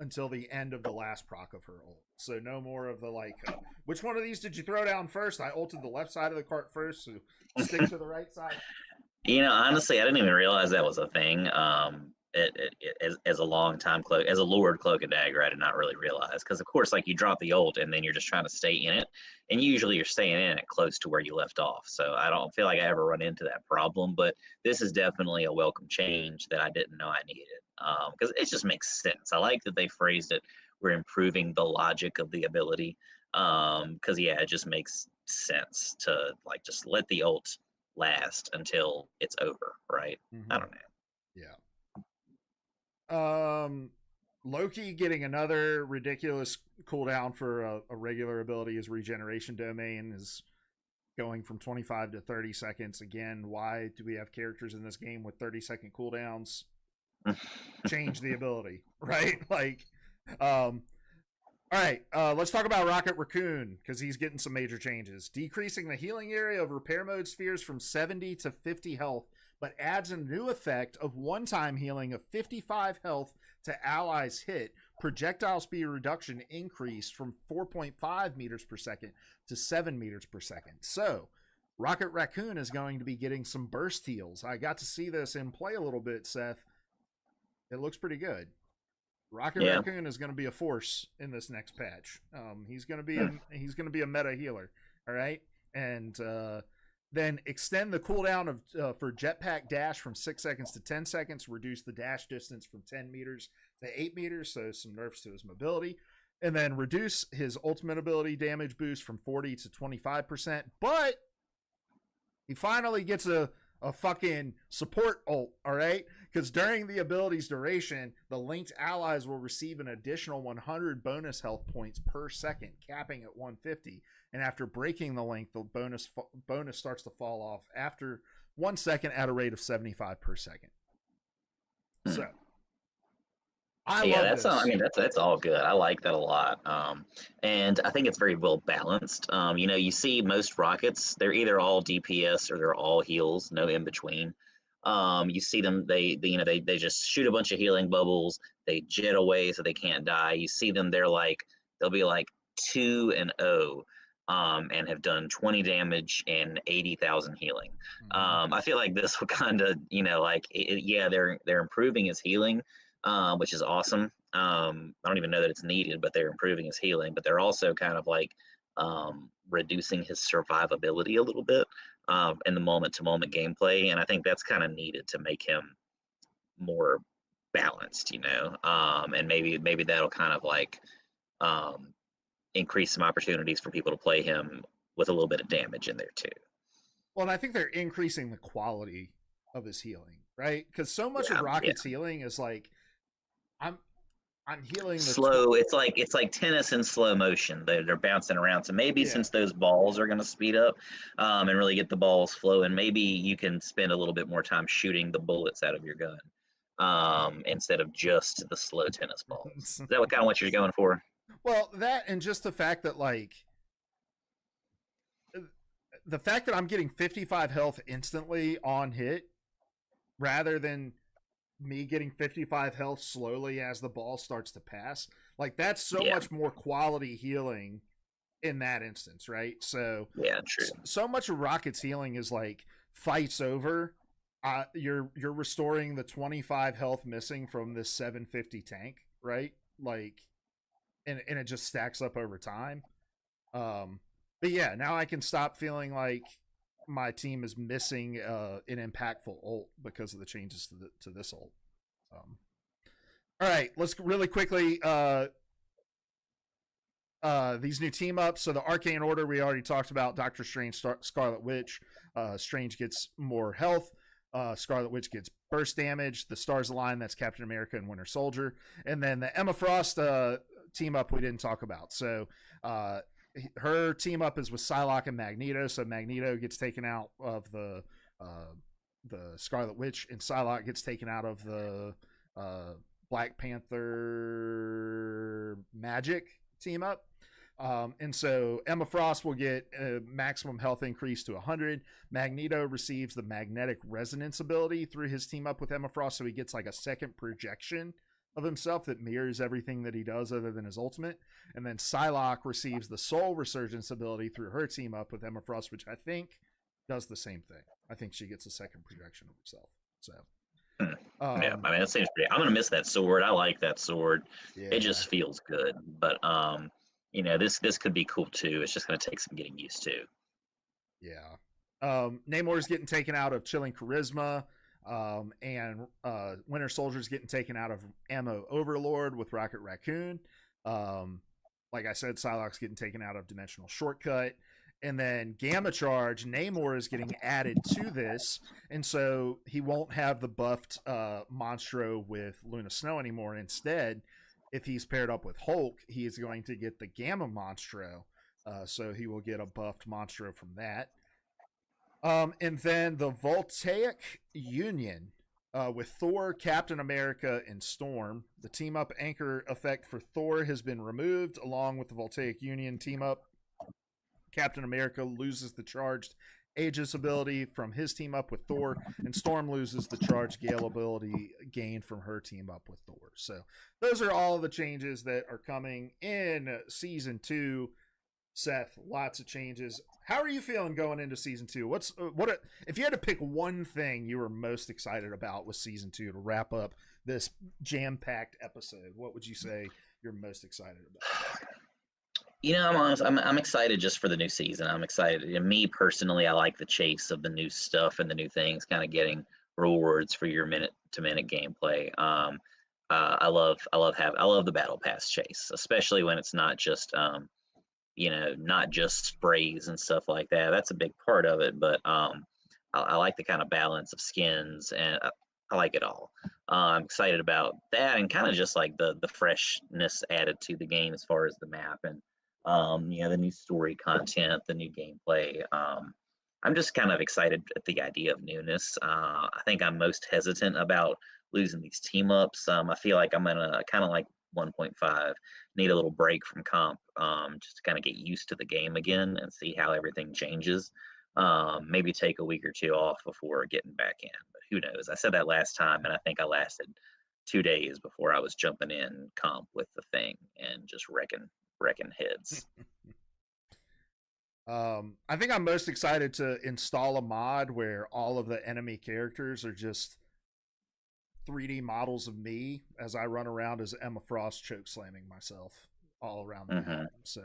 until the end of the last proc of her ult. So no more of the like, which one of these did you throw down first? I ulted the left side of the cart first, so stick to the right side. You know, honestly, I didn't even realize that was a thing. as a long time cloak, as a Lord Cloak and Dagger, I did not really realize, because of course, like, you drop the ult and then you're just trying to stay in it, and usually you're staying in it close to where you left off. So I don't feel like I ever run into that problem, but this is definitely a welcome change that I didn't know I needed, because it just makes sense. I like that they phrased it, we're improving the logic of the ability, because yeah, it just makes sense to like just let the ult last until it's over, right? I don't know. Yeah. Loki getting another ridiculous cooldown for a regular ability. His regeneration domain is going from 25 to 30 seconds. Again, why do we have characters in this game with 30-second cooldowns? Change the ability, right? Like, all right, let's talk about Rocket Raccoon, because he's getting some major changes. Decreasing the healing area of repair mode spheres from 70 to 50 health, but adds a new effect of one-time healing of 55 health to allies hit. Projectile speed reduction increased from 4.5 meters per second to 7 meters per second. So, Rocket Raccoon is going to be getting some burst heals. I got to see this in play a little bit, Seth. It looks pretty good. Rocket Raccoon is going to be a force in this next patch. He's going to be a meta healer. All right, and then extend the cooldown of for Jetpack Dash from 6 seconds to 10 seconds. Reduce the dash distance from 10 meters to 8 meters. So some nerfs to his mobility, and then reduce his ultimate ability damage boost from 40 to 25%. But he finally gets a fucking support ult, all right? Because during the ability's duration, the linked allies will receive an additional 100 bonus health points per second, capping at 150. And after breaking the link, the bonus starts to fall off after 1 second at a rate of 75 per second. So, I love this. I mean, that's all good. I like that a lot, and I think it's very well balanced. You know, you see most rockets; they're either all DPS or they're all heals, no in between. You see them; they just shoot a bunch of healing bubbles. They jet away so they can't die. You see them; they'll be like 2-0, and have done 20 damage and 80,000 healing. I feel like this will kind of, they're improving his healing. Which is awesome. I don't even know that it's needed, but they're improving his healing. But they're also kind of like reducing his survivability a little bit in the moment-to-moment gameplay, and I think that's kind of needed to make him more balanced, and maybe that'll kind of like increase some opportunities for people to play him with a little bit of damage in there too. Well, and I think they're increasing the quality of his healing, right? Because so much of Rocket's healing is like, I'm healing the slow. It's like tennis in slow motion. They're bouncing around. So maybe since those balls are going to speed up and really get the balls flowing, maybe you can spend a little bit more time shooting the bullets out of your gun instead of just the slow tennis balls. Is that what you're going for? Well, that, and just the fact that I'm getting 55 health instantly on hit rather than me getting 55 health slowly as the ball starts to pass, like, that's so much more quality healing in that instance, right? So true. So much of Rocket's healing is like fights over, you're restoring the 25 health missing from this 750 tank, right? Like, and it just stacks up over time. But yeah, now I can stop feeling like my team is missing an impactful ult because of the changes to this ult. All right, let's really quickly these new team ups. So the Arcane Order we already talked about. Doctor Strange, Scarlet Witch. Strange gets more health. Scarlet Witch gets burst damage. The Stars Align, that's Captain America and Winter Soldier. And then the Emma Frost team up we didn't talk about. So her team up is with Psylocke and Magneto. So Magneto gets taken out of the Scarlet Witch, and Psylocke gets taken out of the Black Panther Magic team up. And so Emma Frost will get a maximum health increase to 100. Magneto receives the magnetic resonance ability through his team up with Emma Frost, so he gets like a second projection of himself that mirrors everything that he does other than his ultimate. And then Psylocke receives the soul resurgence ability through her team up with Emma Frost, which I think does the same thing. I think she gets a second projection of herself. So Yeah, I mean, that seems pretty. I'm gonna miss that sword. I like that sword. It Yeah, just feels good. But this could be cool too. It's just gonna take some getting used to. yeah. Namor's getting taken out of Chilling Charisma, and Winter Soldier's getting taken out of Ammo Overlord with Rocket Raccoon. Like I said, Psylocke's getting taken out of Dimensional Shortcut. And then Gamma Charge, Namor is getting added to this, and so he won't have the buffed Monstro with Luna Snow anymore. Instead, if he's paired up with Hulk, he is going to get the Gamma Monstro, so he will get a buffed Monstro from that. And then the Voltaic Union with Thor, Captain America, and Storm. The team up anchor effect for Thor has been removed, along with the Voltaic Union team up. Captain America loses the charged Aegis ability from his team up with Thor, and Storm loses the charged Gale ability gained from her team up with Thor. So those are all the changes that are coming in season 2. Seth, lots of changes. How are you feeling going into season 2? If you had to pick one thing you were most excited about with season 2 to wrap up this jam-packed episode, what would you say you're most excited about? I'm honest. I'm excited just for the new season. I'm excited. And me personally, I like the chase of the new stuff and the new things, kind of getting rewards for your minute-to-minute gameplay. I love the battle pass chase, especially when it's not just not just sprays and stuff like that. That's a big part of it, but I like the kind of balance of skins, and I like it all. I'm excited about that, and kind of just like the freshness added to the game as far as the map and the new story content, the new gameplay. I'm just kind of excited at the idea of newness. I think I'm most hesitant about losing these team ups. I feel like I'm gonna kind of like 1.5 need a little break from comp, just to kind of get used to the game again and see how everything changes. Maybe take a week or two off before getting back in, but who knows? I said that last time, and I think I lasted 2 days before I was jumping in comp with the thing and just wrecking heads. I think I'm most excited to install a mod where all of the enemy characters are just 3D models of me as I run around as Emma Frost choke slamming myself all around the map. So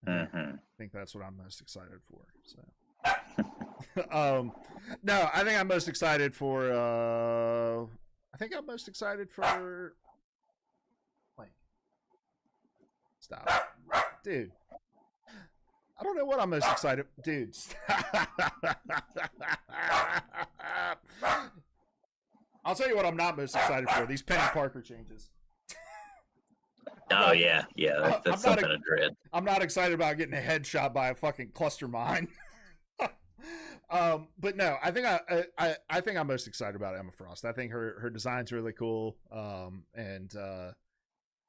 I think that's what I'm most excited for. So no, I think I'm most excited for like, stop. Dude. I don't know what I'm most excited. Dude. I'll tell you what I'm not most excited for. These Penny Parker changes. Oh yeah. That's something to dread. I'm not excited about getting a headshot by a fucking cluster mine. But no, I think I'm most excited about Emma Frost. I think her design's really cool.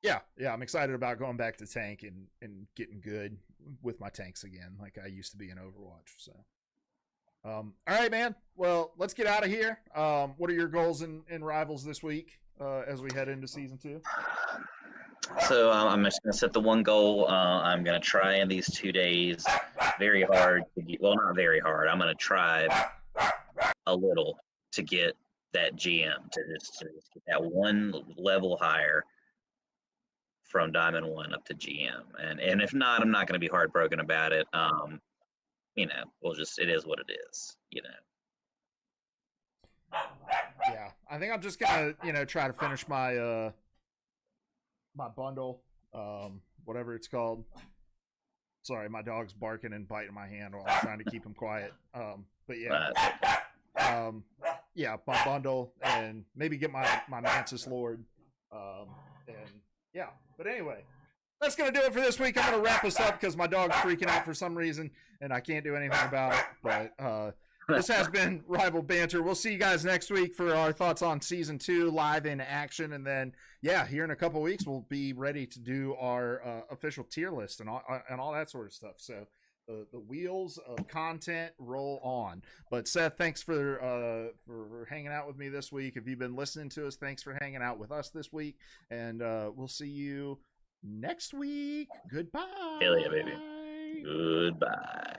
Yeah, I'm excited about going back to tank and getting good with my tanks again, like I used to be in Overwatch. So, all right, man. Well, let's get out of here. What are your goals in Rivals this week as we head into season 2? So I'm just going to set the one goal. I'm going to try in these 2 days very hard to get, well, not very hard. I'm going to try a little to get that GM to just get that one level higher from Diamond 1 up to GM. And if not, I'm not going to be heartbroken about it. It is what it is, Yeah, I think I'm just going to, try to finish my my bundle, whatever it's called. Sorry, my dog's barking and biting my hand while I'm trying to keep him quiet. But yeah, yeah, my bundle, and maybe get my Mantis Lord. And yeah, but anyway, that's going to do it for this week. I'm going to wrap us up because my dog's freaking out for some reason, and I can't do anything about it. But this has been Rival Banter. We'll see you guys next week for our thoughts on Season 2 live in action. And then, yeah, here in a couple weeks, we'll be ready to do our official tier list and all that sort of stuff. So the wheels of content roll on. But Seth, thanks for hanging out with me this week. If you've been listening to us, thanks for hanging out with us this week. And we'll see you next week. Goodbye. Hell yeah, baby. Goodbye.